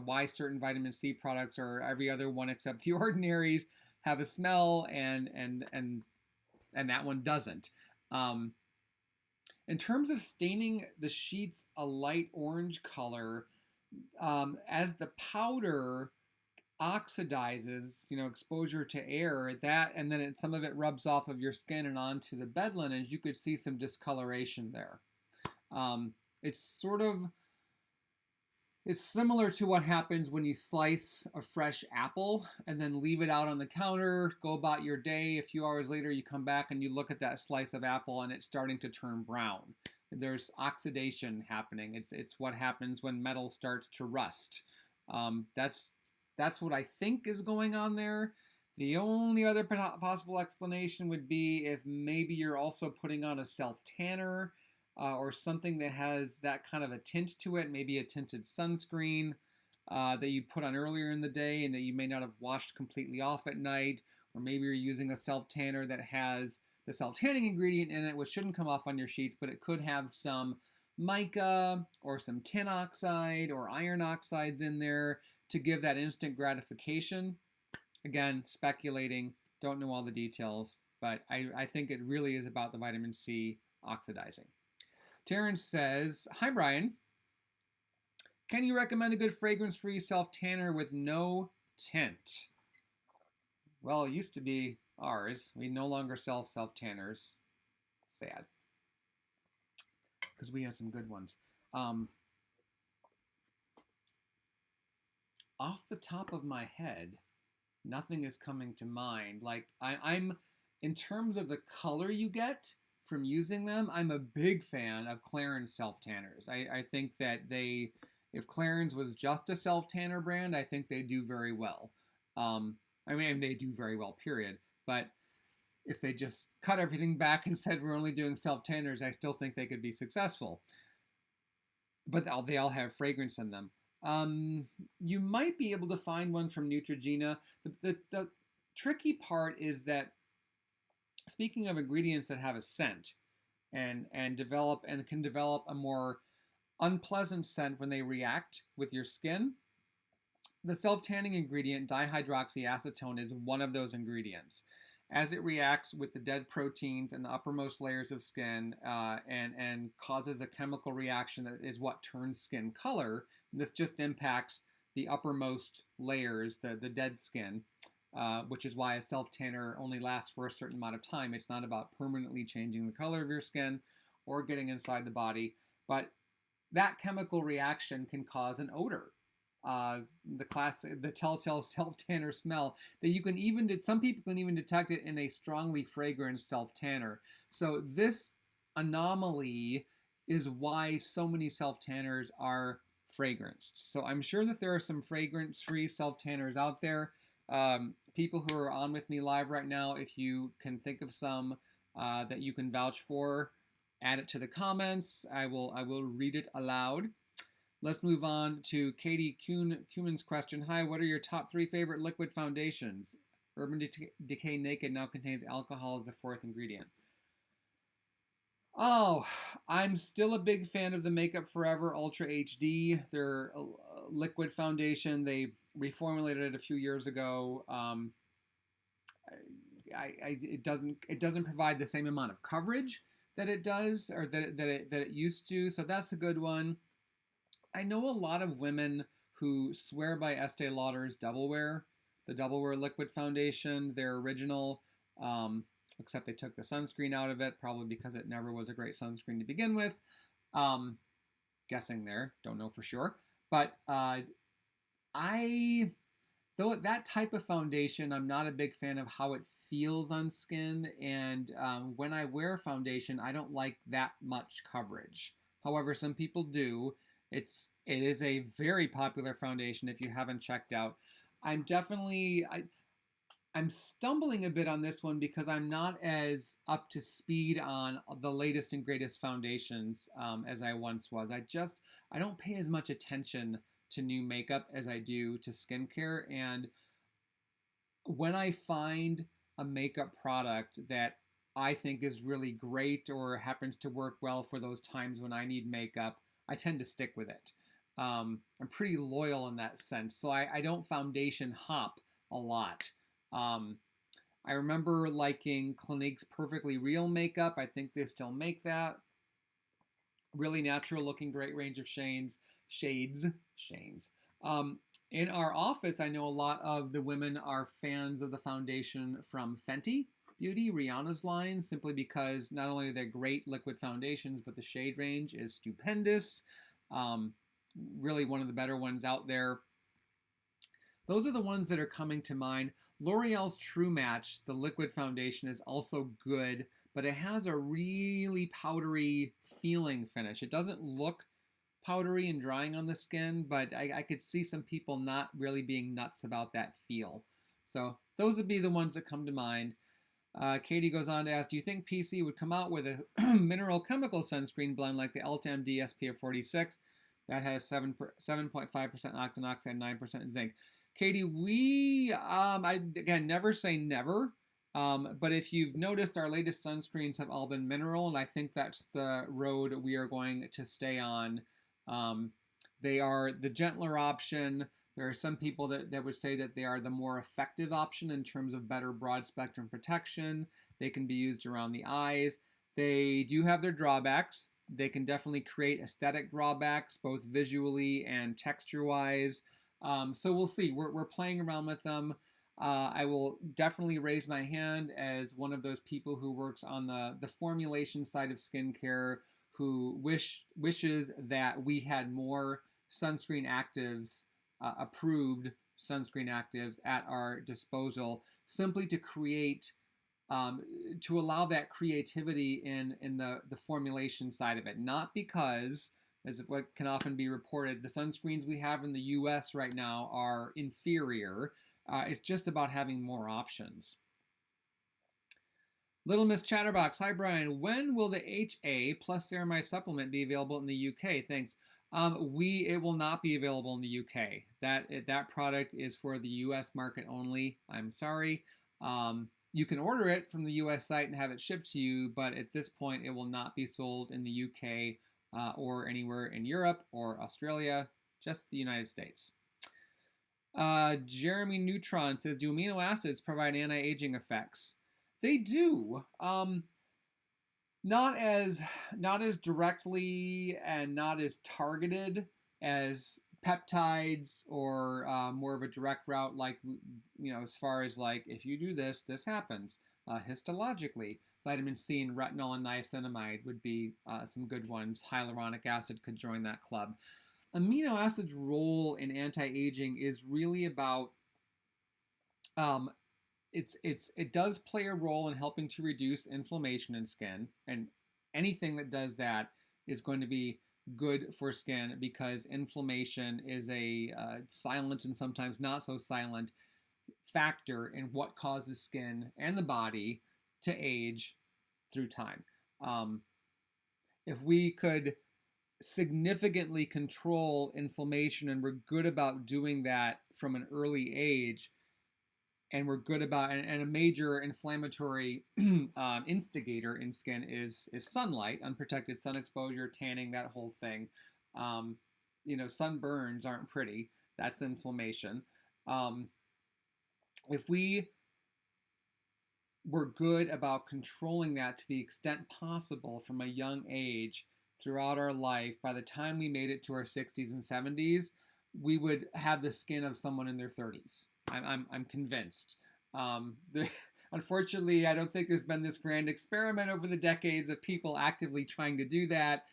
why certain vitamin C products or every other one except The Ordinaries have a smell and that one doesn't. In terms of staining the sheets a light orange color, as the powder oxidizes, exposure to air, and then some of it rubs off of your skin and onto the bed linens, you could see some discoloration there. It's similar to what happens when you slice a fresh apple and then leave it out on the counter, go about your day. A few hours later, you come back and you look at that slice of apple and it's starting to turn brown. There's oxidation happening. It's what happens when metal starts to rust. That's what I think is going on there. The only other possible explanation would be if maybe you're also putting on a self-tanner or something that has that kind of a tint to it, maybe a tinted sunscreen that you put on earlier in the day and that you may not have washed completely off at night, or maybe you're using a self-tanner that has the self-tanning ingredient in it, which shouldn't come off on your sheets, but it could have some mica or some tin oxide or iron oxides in there to give that instant gratification. Again, speculating, don't know all the details, but I think it really is about the vitamin C oxidizing. Terrence says, hi Brian, can you recommend a good fragrance-free self-tanner with no tint? Well, it used to be ours. We no longer sell self-tanners. Sad. Because we have some good ones. Off the top of my head, nothing is coming to mind. Like, I'm in terms of the color you get from using them, I'm a big fan of Clarins self-tanners. I think that if Clarins was just a self-tanner brand, I think they do very well. They do very well, period. But if they just cut everything back and said we're only doing self-tanners, I still think they could be successful. But they all have fragrance in them. You might be able to find one from Neutrogena. The tricky part is that, speaking of ingredients that have a scent, and develop and can develop a more unpleasant scent when they react with your skin. The self-tanning ingredient dihydroxyacetone is one of those ingredients. As it reacts with the dead proteins in the uppermost layers of skin and causes a chemical reaction that is what turns skin color, this just impacts the uppermost layers, the dead skin, which is why a self-tanner only lasts for a certain amount of time. It's not about permanently changing the color of your skin or getting inside the body, but that chemical reaction can cause an odor. The telltale self-tanner smell that you can even, some people can even detect it in a strongly fragrant self-tanner. So this anomaly is why so many self-tanners are fragranced. So I'm sure that there are some fragrance-free self-tanners out there. People who are on with me live right now, if you can think of some that you can vouch for, add it to the comments. I will read it aloud. Let's move on to Katie Cuman's question. Hi, what are your top 3 favorite liquid foundations? Urban Decay Naked now contains alcohol as the 4th ingredient. Oh, I'm still a big fan of the Makeup Forever Ultra HD. They're a liquid foundation. They reformulated it a few years ago. It doesn't provide the same amount of coverage that it does, or that it used to. So that's a good one. I know a lot of women who swear by Estee Lauder's Double Wear, the Double Wear liquid foundation, their original, except they took the sunscreen out of it, probably because it never was a great sunscreen to begin with. Guessing there, don't know for sure. But though that type of foundation, I'm not a big fan of how it feels on skin. And when I wear foundation, I don't like that much coverage. However, some people do. It is a very popular foundation if you haven't checked out. I'm stumbling a bit on this one because I'm not as up to speed on the latest and greatest foundations as I once was. I don't pay as much attention to new makeup as I do to skincare. And when I find a makeup product that I think is really great or happens to work well for those times when I need makeup, I tend to stick with it. I'm pretty loyal in that sense. So I don't foundation hop a lot. I remember liking Clinique's Perfectly Real makeup. I think they still make that. Really natural looking, great range of shades. In our office, I know a lot of the women are fans of the foundation from Fenty Beauty, Rihanna's line, simply because not only are they great liquid foundations, but the shade range is stupendous. Really one of the better ones out there. Those are the ones that are coming to mind. L'Oreal's True Match, the liquid foundation, is also good, but it has a really powdery feeling finish. It doesn't look powdery and drying on the skin, but I could see some people not really being nuts about that feel. So those would be the ones that come to mind. Katie goes on to ask, do you think PC would come out with a mineral chemical sunscreen blend like the Ulta MD SPF 46 that has 7.5% octanoxide, 9% zinc? Katie, I again never say never, but if you've noticed, our latest sunscreens have all been mineral, and I think that's the road we are going to stay on. They are the gentler option. There are some people that would say that they are the more effective option in terms of better broad spectrum protection. They can be used around the eyes. They do have their drawbacks. They can definitely create aesthetic drawbacks, both visually and texture-wise. So we'll see. We're playing around with them. I will definitely raise my hand as one of those people who works on the formulation side of skincare, who wishes that we had more sunscreen actives, approved sunscreen actives at our disposal, simply to create, to allow that creativity in the formulation side of it. Not because, as what can often be reported, the sunscreens we have in the US right now are inferior. It's just about having more options. Little Miss Chatterbox, hi Brian. When will the HA plus ceramide supplement be available in the UK? Thanks. It will not be available in the UK. That product is for the US market only. I'm sorry. You can order it from the US site and have it shipped to you, but at this point it will not be sold in the UK or anywhere in Europe or Australia, just the United States. Jeremy Neutron says, do amino acids provide anti-aging effects? They do. Not as directly and not as targeted as peptides or more of a direct route, like, as far as like, if you do this, this happens. Histologically, vitamin C and retinol and niacinamide would be some good ones. Hyaluronic acid could join that club. Amino acids' role in anti-aging is really about it does play a role in helping to reduce inflammation in skin, and anything that does that is going to be good for skin, because inflammation is a silent and sometimes not so silent factor in what causes skin and the body to age through time. If we could significantly control inflammation, and we're good about doing that from an early age, and we're good about, and a major inflammatory instigator in skin is sunlight, unprotected sun exposure, tanning, that whole thing. Sunburns aren't pretty. That's inflammation. If we were good about controlling that to the extent possible from a young age throughout our life, by the time we made it to our 60s and 70s, we would have the skin of someone in their 30s. I'm convinced. Unfortunately, I don't think there's been this grand experiment over the decades of people actively trying to do that.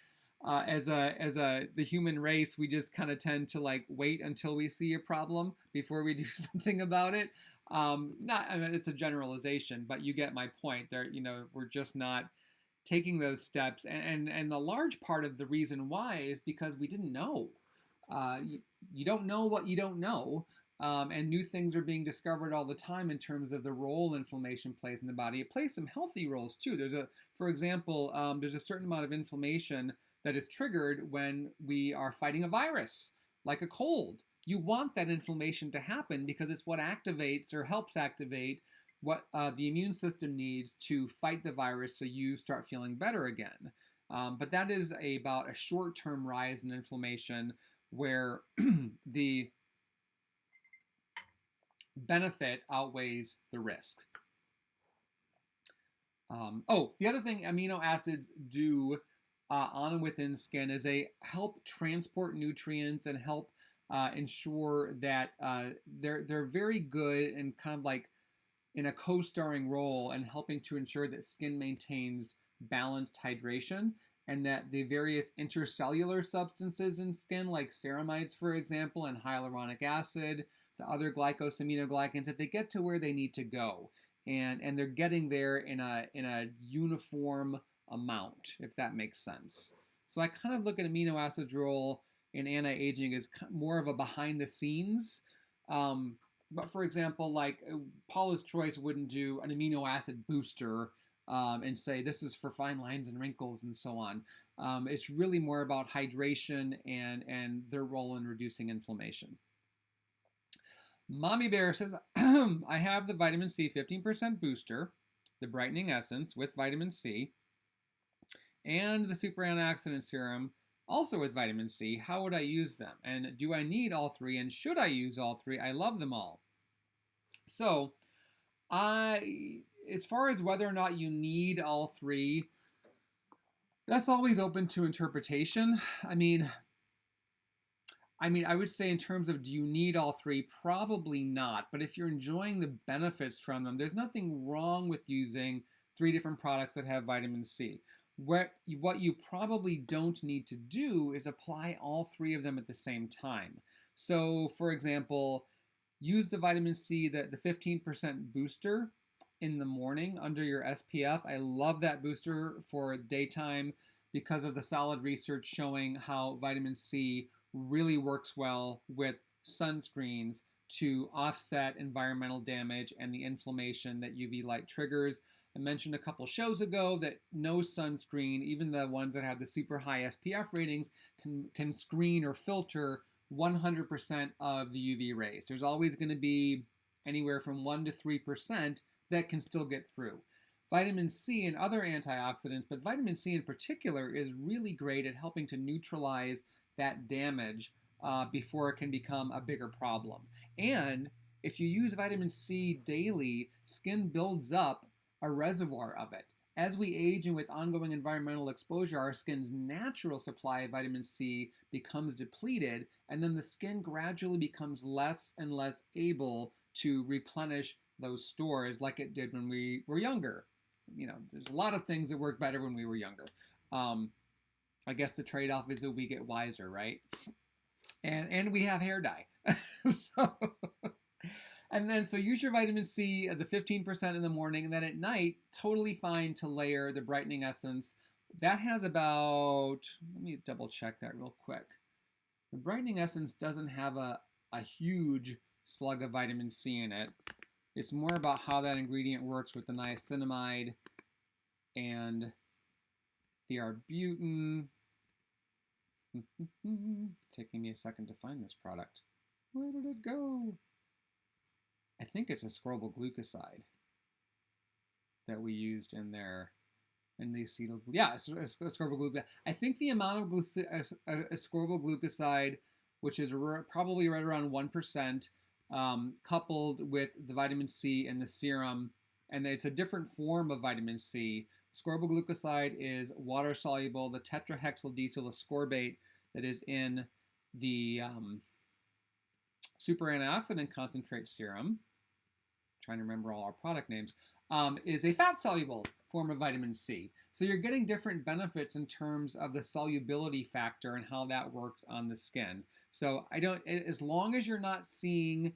As the human race, we just kind of tend to like wait until we see a problem before we do something about it. It's a generalization, but you get my point. There, we're just not taking those steps, and the large part of the reason why is because we didn't know. You don't know what you don't know. And new things are being discovered all the time in terms of the role inflammation plays in the body. It plays some healthy roles too. For example, there's a certain amount of inflammation that is triggered when we are fighting a virus, like a cold. You want that inflammation to happen because it's what activates or helps activate what the immune system needs to fight the virus, so you start feeling better again. But that is about a short-term rise in inflammation where the benefit outweighs the risk. The other thing amino acids do on and within skin is they help transport nutrients and help ensure that they're very good and kind of like in a co-starring role in helping to ensure that skin maintains balanced hydration, and that the various intercellular substances in skin, like ceramides, for example, and hyaluronic acid, the other glycosaminoglycans, that they get to where they need to go, and they're getting there in a uniform amount, if that makes sense. So I kind of look at amino acids' role in anti-aging as more of a behind the scenes. But for example, like Paula's Choice wouldn't do an amino acid booster and say this is for fine lines and wrinkles and so on. It's really more about hydration and their role in reducing inflammation. Mommy Bear says, I have the vitamin C 15% booster, the brightening essence with vitamin C, and the super antioxidant serum also with vitamin C. How would I use them? And do I need all three? And should I use all three? I love them all. So, as far as whether or not you need all three, that's always open to interpretation. I mean, I would say in terms of do you need all three, probably not. But if you're enjoying the benefits from them, there's nothing wrong with using 3 different products that have vitamin C. What you probably don't need to do is apply all 3 of them at the same time. So, for example, use the vitamin C, the 15% booster in the morning under your SPF. I love that booster for daytime because of the solid research showing how vitamin C really works well with sunscreens to offset environmental damage and the inflammation that UV light triggers. I mentioned a couple shows ago that no sunscreen, even the ones that have the super high SPF ratings, can screen or filter 100% of the UV rays. There's always going to be anywhere from 1 to 3% that can still get through. Vitamin C and other antioxidants, but vitamin C in particular is really great at helping to neutralize that damage before it can become a bigger problem. And if you use vitamin C daily, skin builds up a reservoir of it. As we age and with ongoing environmental exposure, our skin's natural supply of vitamin C becomes depleted, and then the skin gradually becomes less and less able to replenish those stores like it did when we were younger. There's a lot of things that work better when we were younger. I guess the trade-off is that we get wiser, right? And we have hair dye. So use your vitamin C, the 15% in the morning, and then at night, totally fine to layer the brightening essence. That has about, let me double check that real quick. The brightening essence doesn't have a huge slug of vitamin C in it. It's more about how that ingredient works with the niacinamide and the arbutin. Taking me a second to find this product. Where did it go? I think it's ascorbyl glucoside that we used in there. In the acetyl, yeah, ascorbyl glucoside. I think the amount of ascorbyl glucoside, which is probably right around 1%, coupled with the vitamin C in the serum, and it's a different form of vitamin C. Ascorbyl glucoside is water soluble. The tetrahexyldecyl ascorbate that is in the super antioxidant concentrate serum, I'm trying to remember all our product names, is a fat soluble form of vitamin C. So you're getting different benefits in terms of the solubility factor and how that works on the skin. So as long as you're not seeing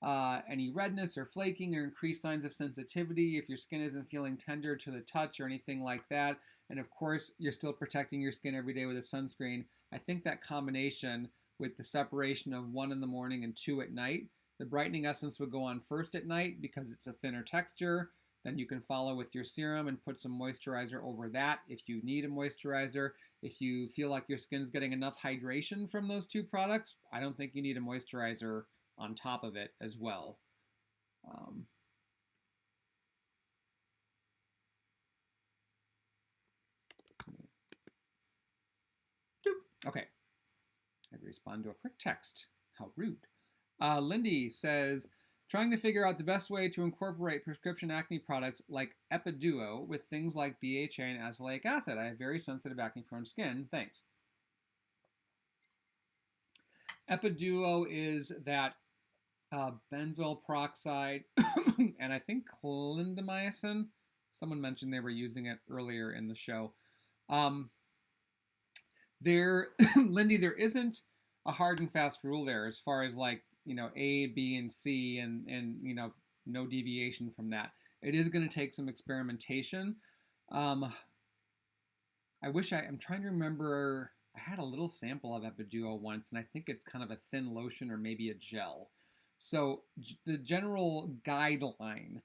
any redness or flaking or increased signs of sensitivity, if your skin isn't feeling tender to the touch or anything like that, and of course you're still protecting your skin every day with a sunscreen, I think that combination with the separation of 1 in the morning and 2 at night, the brightening essence would go on first at night because it's a thinner texture. Then you can follow with your serum and put some moisturizer over that if you need a moisturizer. If you feel like your skin's getting enough hydration from those 2 products, I don't think you need a moisturizer on top of it as well. Okay, I had to respond to a quick text. How rude. Lindy says, trying to figure out the best way to incorporate prescription acne products like Epiduo with things like BHA and azelaic acid. I have very sensitive acne-prone skin. Thanks. Epiduo is that benzoyl peroxide and I think clindamycin. Someone mentioned they were using it earlier in the show. Lindy, there isn't a hard and fast rule there as far as like, A, B, and C and no deviation from that. It is going to take some experimentation. I'm trying to remember, I had a little sample of Epiduo once, and I think it's kind of a thin lotion or maybe a gel. So the general guideline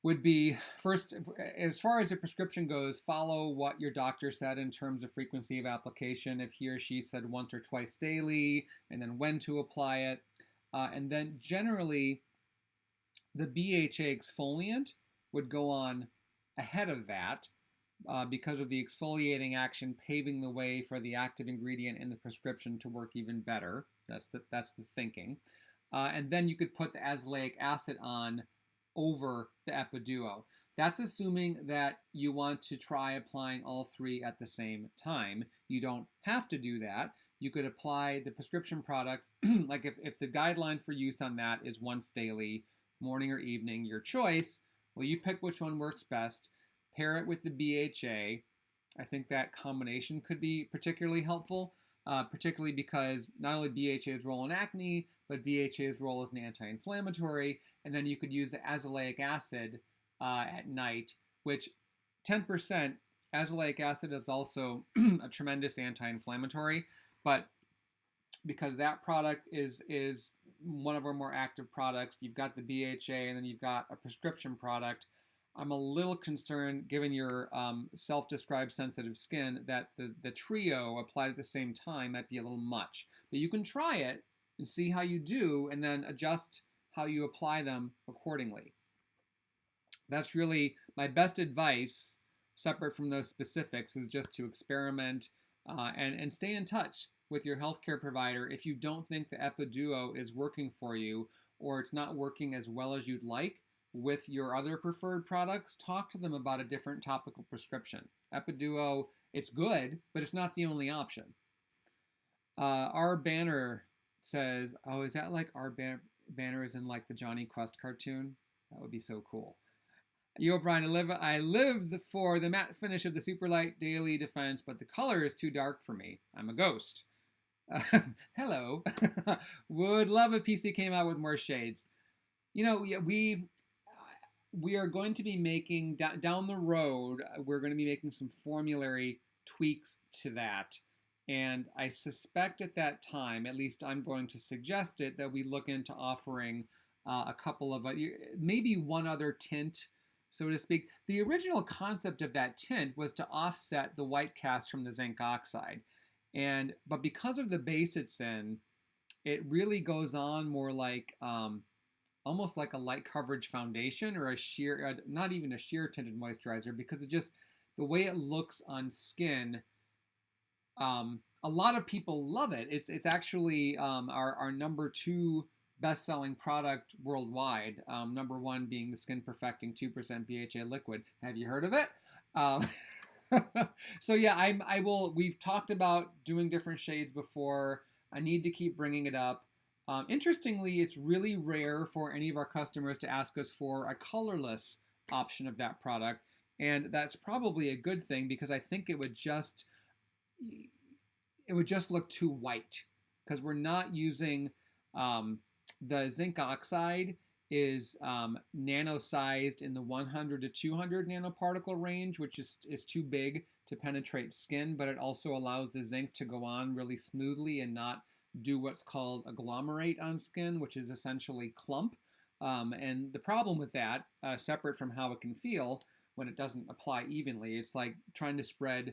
would be, first, as far as the prescription goes, follow what your doctor said in terms of frequency of application. If he or she said once or twice daily, and then when to apply it. And then generally, the BHA exfoliant would go on ahead of that because of the exfoliating action paving the way for the active ingredient in the prescription to work even better. That's the thinking. And then you could put the azelaic acid on over the Epiduo. That's assuming that you want to try applying all 3 at the same time. You don't have to do that. You could apply the prescription product, like if the guideline for use on that is once daily, morning or evening, your choice. Well, you pick which one works best, pair it with the BHA. I think that combination could be particularly helpful, particularly because not only BHA's role in acne, but BHA's role as an anti-inflammatory, and then you could use the azelaic acid at night, which 10% azelaic acid is also a tremendous anti-inflammatory, but because that product is one of our more active products, you've got the BHA and then you've got a prescription product. I'm a little concerned, given your self-described sensitive skin, that the trio applied at the same time might be a little much. But you can try it and see how you do, and then adjust how you apply them accordingly. That's really my best advice, separate from those specifics, is just to experiment and stay in touch with your healthcare provider. If you don't think the Epiduo is working for you, or it's not working as well as you'd like with your other preferred products, talk to them about a different topical prescription. Epiduo, it's good, but it's not the only option. Our banner says, oh, is that like our banner is in like the Johnny Quest cartoon? That would be so cool. Yo, Bryan, I live for the matte finish of the Superlight Daily Defense, but the color is too dark for me. I'm a ghost. Hello. Would love if PC came out with more shades. You know, we are going to be making, down the road, we're going to be making some formulary tweaks to that. And I suspect at that time, at least I'm going to suggest it, that we look into offering a couple of, maybe one other tint, so to speak. The original concept of that tint was to offset the white cast from the zinc oxide. But because of the base it's in, it really goes on more like almost like a light coverage foundation, or a sheer, not even a sheer tinted moisturizer, because it just, the way it looks on skin, a lot of people love it. It's actually our number 2 best-selling product worldwide. Number 1 being the Skin Perfecting 2% BHA liquid. Have you heard of it? So yeah, I will. We've talked about doing different shades before. I need to keep bringing it up. Interestingly, it's really rare for any of our customers to ask us for a colorless option of that product, and that's probably a good thing, because I think it would just look too white, because we're not using the zinc oxide is nano-sized in the 100 to 200 nanoparticle range, which is too big to penetrate skin, but it also allows the zinc to go on really smoothly and not do what's called agglomerate on skin, which is essentially clump. And the problem with that, separate from how it can feel when it doesn't apply evenly, it's like trying to spread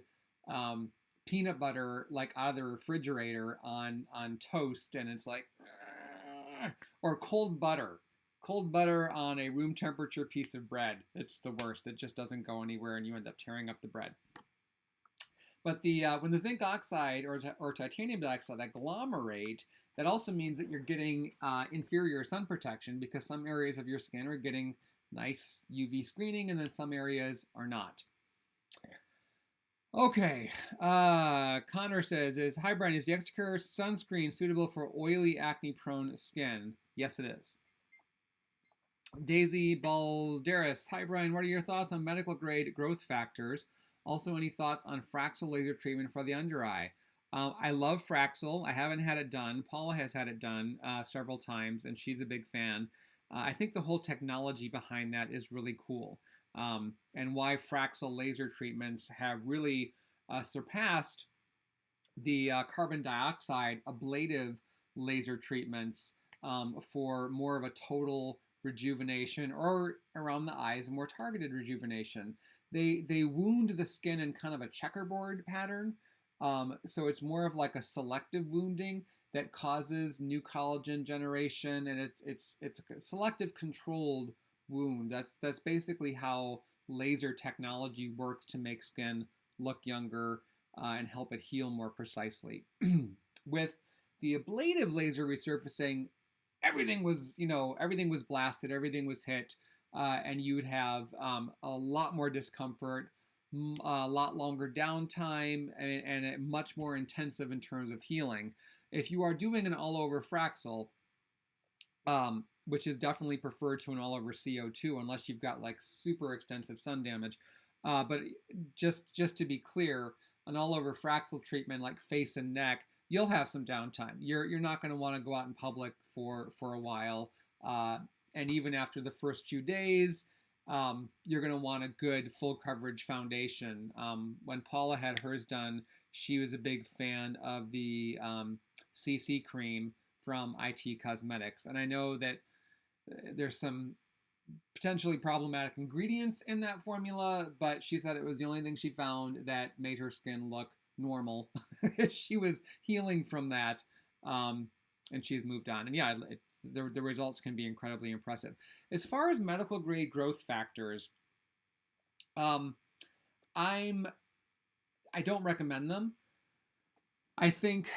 peanut butter like out of the refrigerator on toast, and it's like, or cold butter on a room temperature piece of bread. It's the worst. It just doesn't go anywhere, and you end up tearing up the bread. But when the zinc oxide or titanium dioxide agglomerate, that also means that you're getting inferior sun protection, because some areas of your skin are getting nice UV screening, and then some areas are not. Okay, Connor says, hi Bryan, is the Extracare sunscreen suitable for oily, acne-prone skin? Yes, it is. Daisy Balderas, hi Bryan, what are your thoughts on medical grade growth factors? Also, any thoughts on Fraxel laser treatment for the under eye? I love Fraxel. I haven't had it done. Paula has had it done several times, and she's a big fan. I think the whole technology behind that is really cool. And why Fraxel laser treatments have really surpassed the carbon dioxide ablative laser treatments for more of a total rejuvenation, or around the eyes, more targeted rejuvenation. They wound the skin in kind of a checkerboard pattern, so it's more of like a selective wounding that causes new collagen generation, and it's a selective controlled wound. That's basically how laser technology works to make skin look younger and help it heal more precisely. With the ablative laser resurfacing, everything was blasted, everything was hit, and you'd have a lot more discomfort, a lot longer downtime, and much more intensive in terms of healing. If you are doing an all-over Fraxel, which is definitely preferred to an all-over CO2, unless you've got like super extensive sun damage. But just to be clear, an all-over Fraxel treatment like face and neck, you'll have some downtime. You're not going to want to go out in public for a while, and even after the first few days, you're going to want a good full coverage foundation. When Paula had hers done, she was a big fan of the CC cream from IT Cosmetics, and I know that there's some potentially problematic ingredients in that formula, but she said it was the only thing she found that made her skin look normal. She was healing from that, and she's moved on. And yeah, the results can be incredibly impressive. As far as medical grade growth factors, I don't recommend them. I think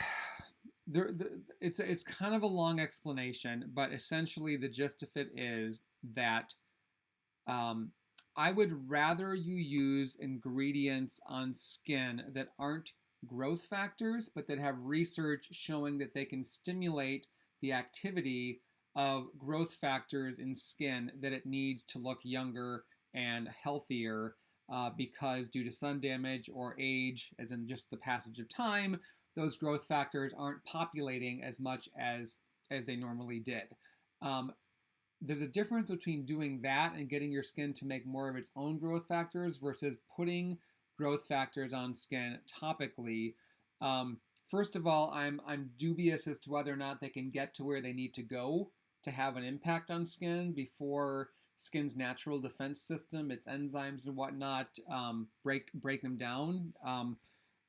it's kind of a long explanation, but essentially the gist of it is that I would rather you use ingredients on skin that aren't growth factors, but that have research showing that they can stimulate the activity of growth factors in skin that it needs to look younger and healthier, because due to sun damage or age, as in just the passage of time, those growth factors aren't populating as much as they normally did. There's a difference between doing that and getting your skin to make more of its own growth factors versus putting growth factors on skin topically. First of all, I'm dubious as to whether or not they can get to where they need to go to have an impact on skin before skin's natural defense system, its enzymes and whatnot, break them down.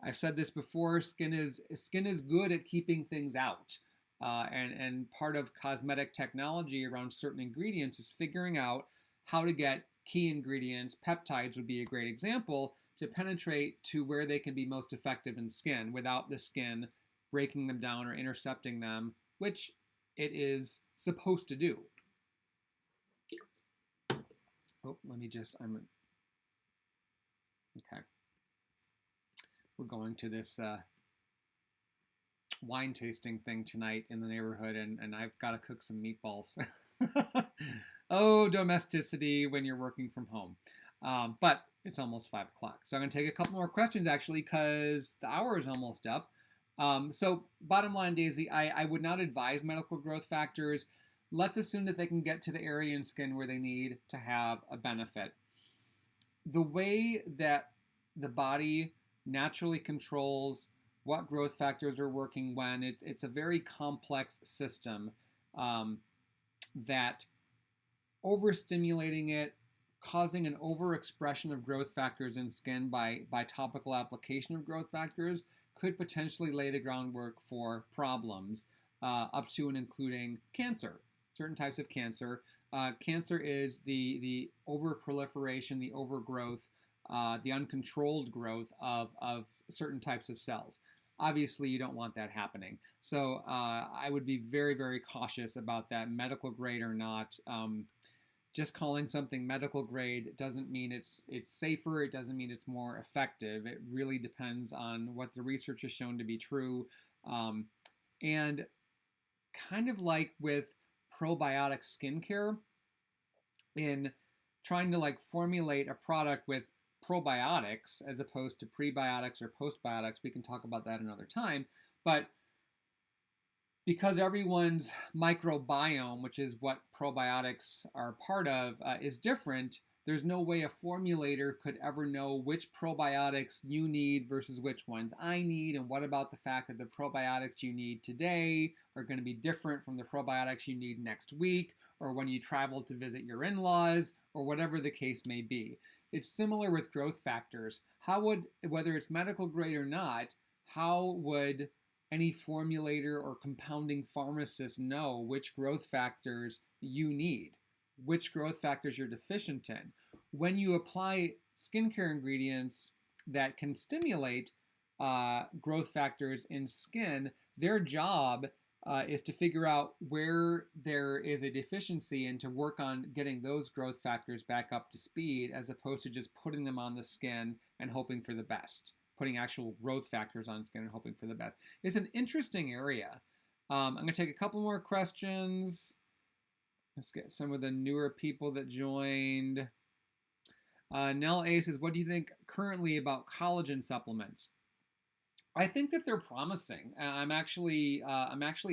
I've said this before. Skin is good at keeping things out. And part of cosmetic technology around certain ingredients is figuring out how to get key ingredients, peptides would be a great example, to penetrate to where they can be most effective in skin without the skin breaking them down or intercepting them, which it is supposed to do. Oh, okay. We're going to this wine tasting thing tonight in the neighborhood, and I've got to cook some meatballs. Oh, domesticity when you're working from home. But it's almost 5 o'clock. So I'm going to take a couple more questions, actually, because the hour is almost up. So bottom line, Daisy, I would not advise medical growth factors. Let's assume that they can get to the area in skin where they need to have a benefit. The way that the body naturally controls what growth factors are working when, it's a very complex system, that overstimulating it, causing an overexpression of growth factors in skin by topical application of growth factors could potentially lay the groundwork for problems, up to and including cancer, certain types of cancer. Cancer is the overproliferation, the overgrowth, the uncontrolled growth of certain types of cells. Obviously, you don't want that happening. So I would be very, very cautious about that, medical grade or not. Just calling something medical grade doesn't mean it's safer. It doesn't mean it's more effective. It really depends on what the research has shown to be true. And kind of like with probiotic skincare, in trying to formulate a product with probiotics as opposed to prebiotics or postbiotics, we can talk about that another time. But because everyone's microbiome, which is what probiotics are part of, is different, there's no way a formulator could ever know which probiotics you need versus which ones I need, and what about the fact that the probiotics you need today are going to be different from the probiotics you need next week, or when you travel to visit your in-laws, or whatever the case may be. It's similar with growth factors. Whether it's medical grade or not, how would any formulator or compounding pharmacist know which growth factors you need, which growth factors you're deficient in? When you apply skincare ingredients that can stimulate growth factors in skin, their job is to figure out where there is a deficiency and to work on getting those growth factors back up to speed, as opposed to just putting them on the skin and hoping for the best. Putting actual growth factors on skin and hoping for the best. It's an interesting area. I'm going to take a couple more questions. Let's get some of the newer people that joined. Nell A says, what do you think currently about collagen supplements? I think that they're promising. I'm actually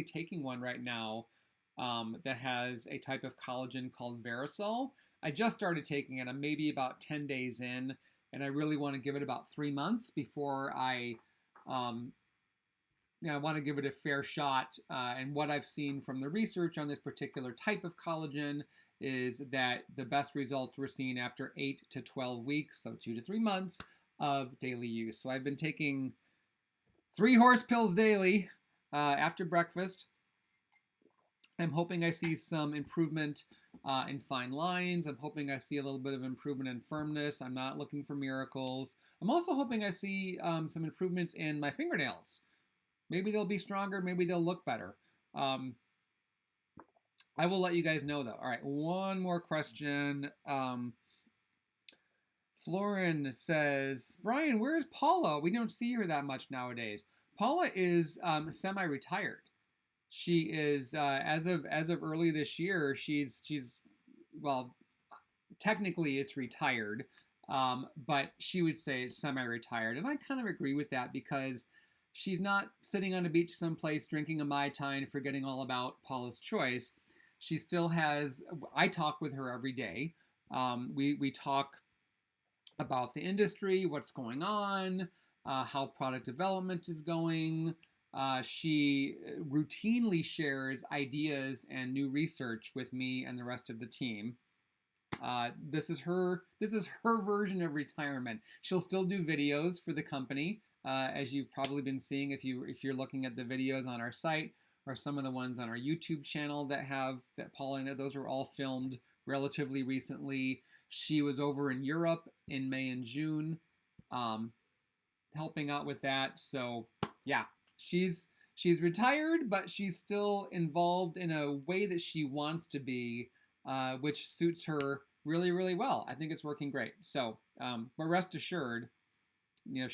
taking one right now that has a type of collagen called Verisol. I just started taking it. I'm maybe about 10 days in, and I really want to give it about 3 months before I want to give it a fair shot. And what I've seen from the research on this particular type of collagen is that the best results were seen after 8 to 12 weeks, so 2 to 3 months of daily use. So I've been taking 3 horse pills daily after breakfast. I'm hoping I see some improvement in fine lines. I'm hoping I see a little bit of improvement in firmness. I'm not looking for miracles. I'm also hoping I see some improvements in my fingernails. Maybe they'll be stronger. Maybe they'll look better. I will let you guys know, though. All right, one more question. Florin says, Bryan, where's Paula? We don't see her that much nowadays. Paula is semi-retired. She is as of early this year. She's well, technically it's retired, but she would say it's semi-retired, and I kind of agree with that because she's not sitting on a beach someplace drinking a Mai Tai and forgetting all about Paula's Choice. She still has. I talk with her every day. We talk about the industry, what's going on, how product development is going. She routinely shares ideas and new research with me and the rest of the team. This is her version of retirement. She'll still do videos for the company, as you've probably been seeing if you're looking at the videos on our site or some of the ones on our YouTube channel that Paula and those were all filmed relatively recently. She was over in Europe in May and June, helping out with that. So yeah, she's retired, but she's still involved in a way that she wants to be, which suits her really, really well. I think it's working great. So, but rest assured, you know,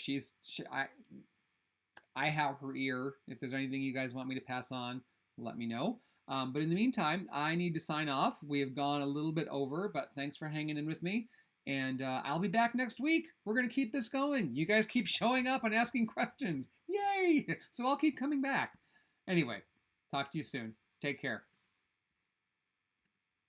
I have her ear. If there's anything you guys want me to pass on, let me know. But in the meantime, I need to sign off. We have gone a little bit over, but thanks for hanging in with me. And I'll be back next week. We're going to keep this going. You guys keep showing up and asking questions. Yay! So I'll keep coming back. Anyway, talk to you soon. Take care.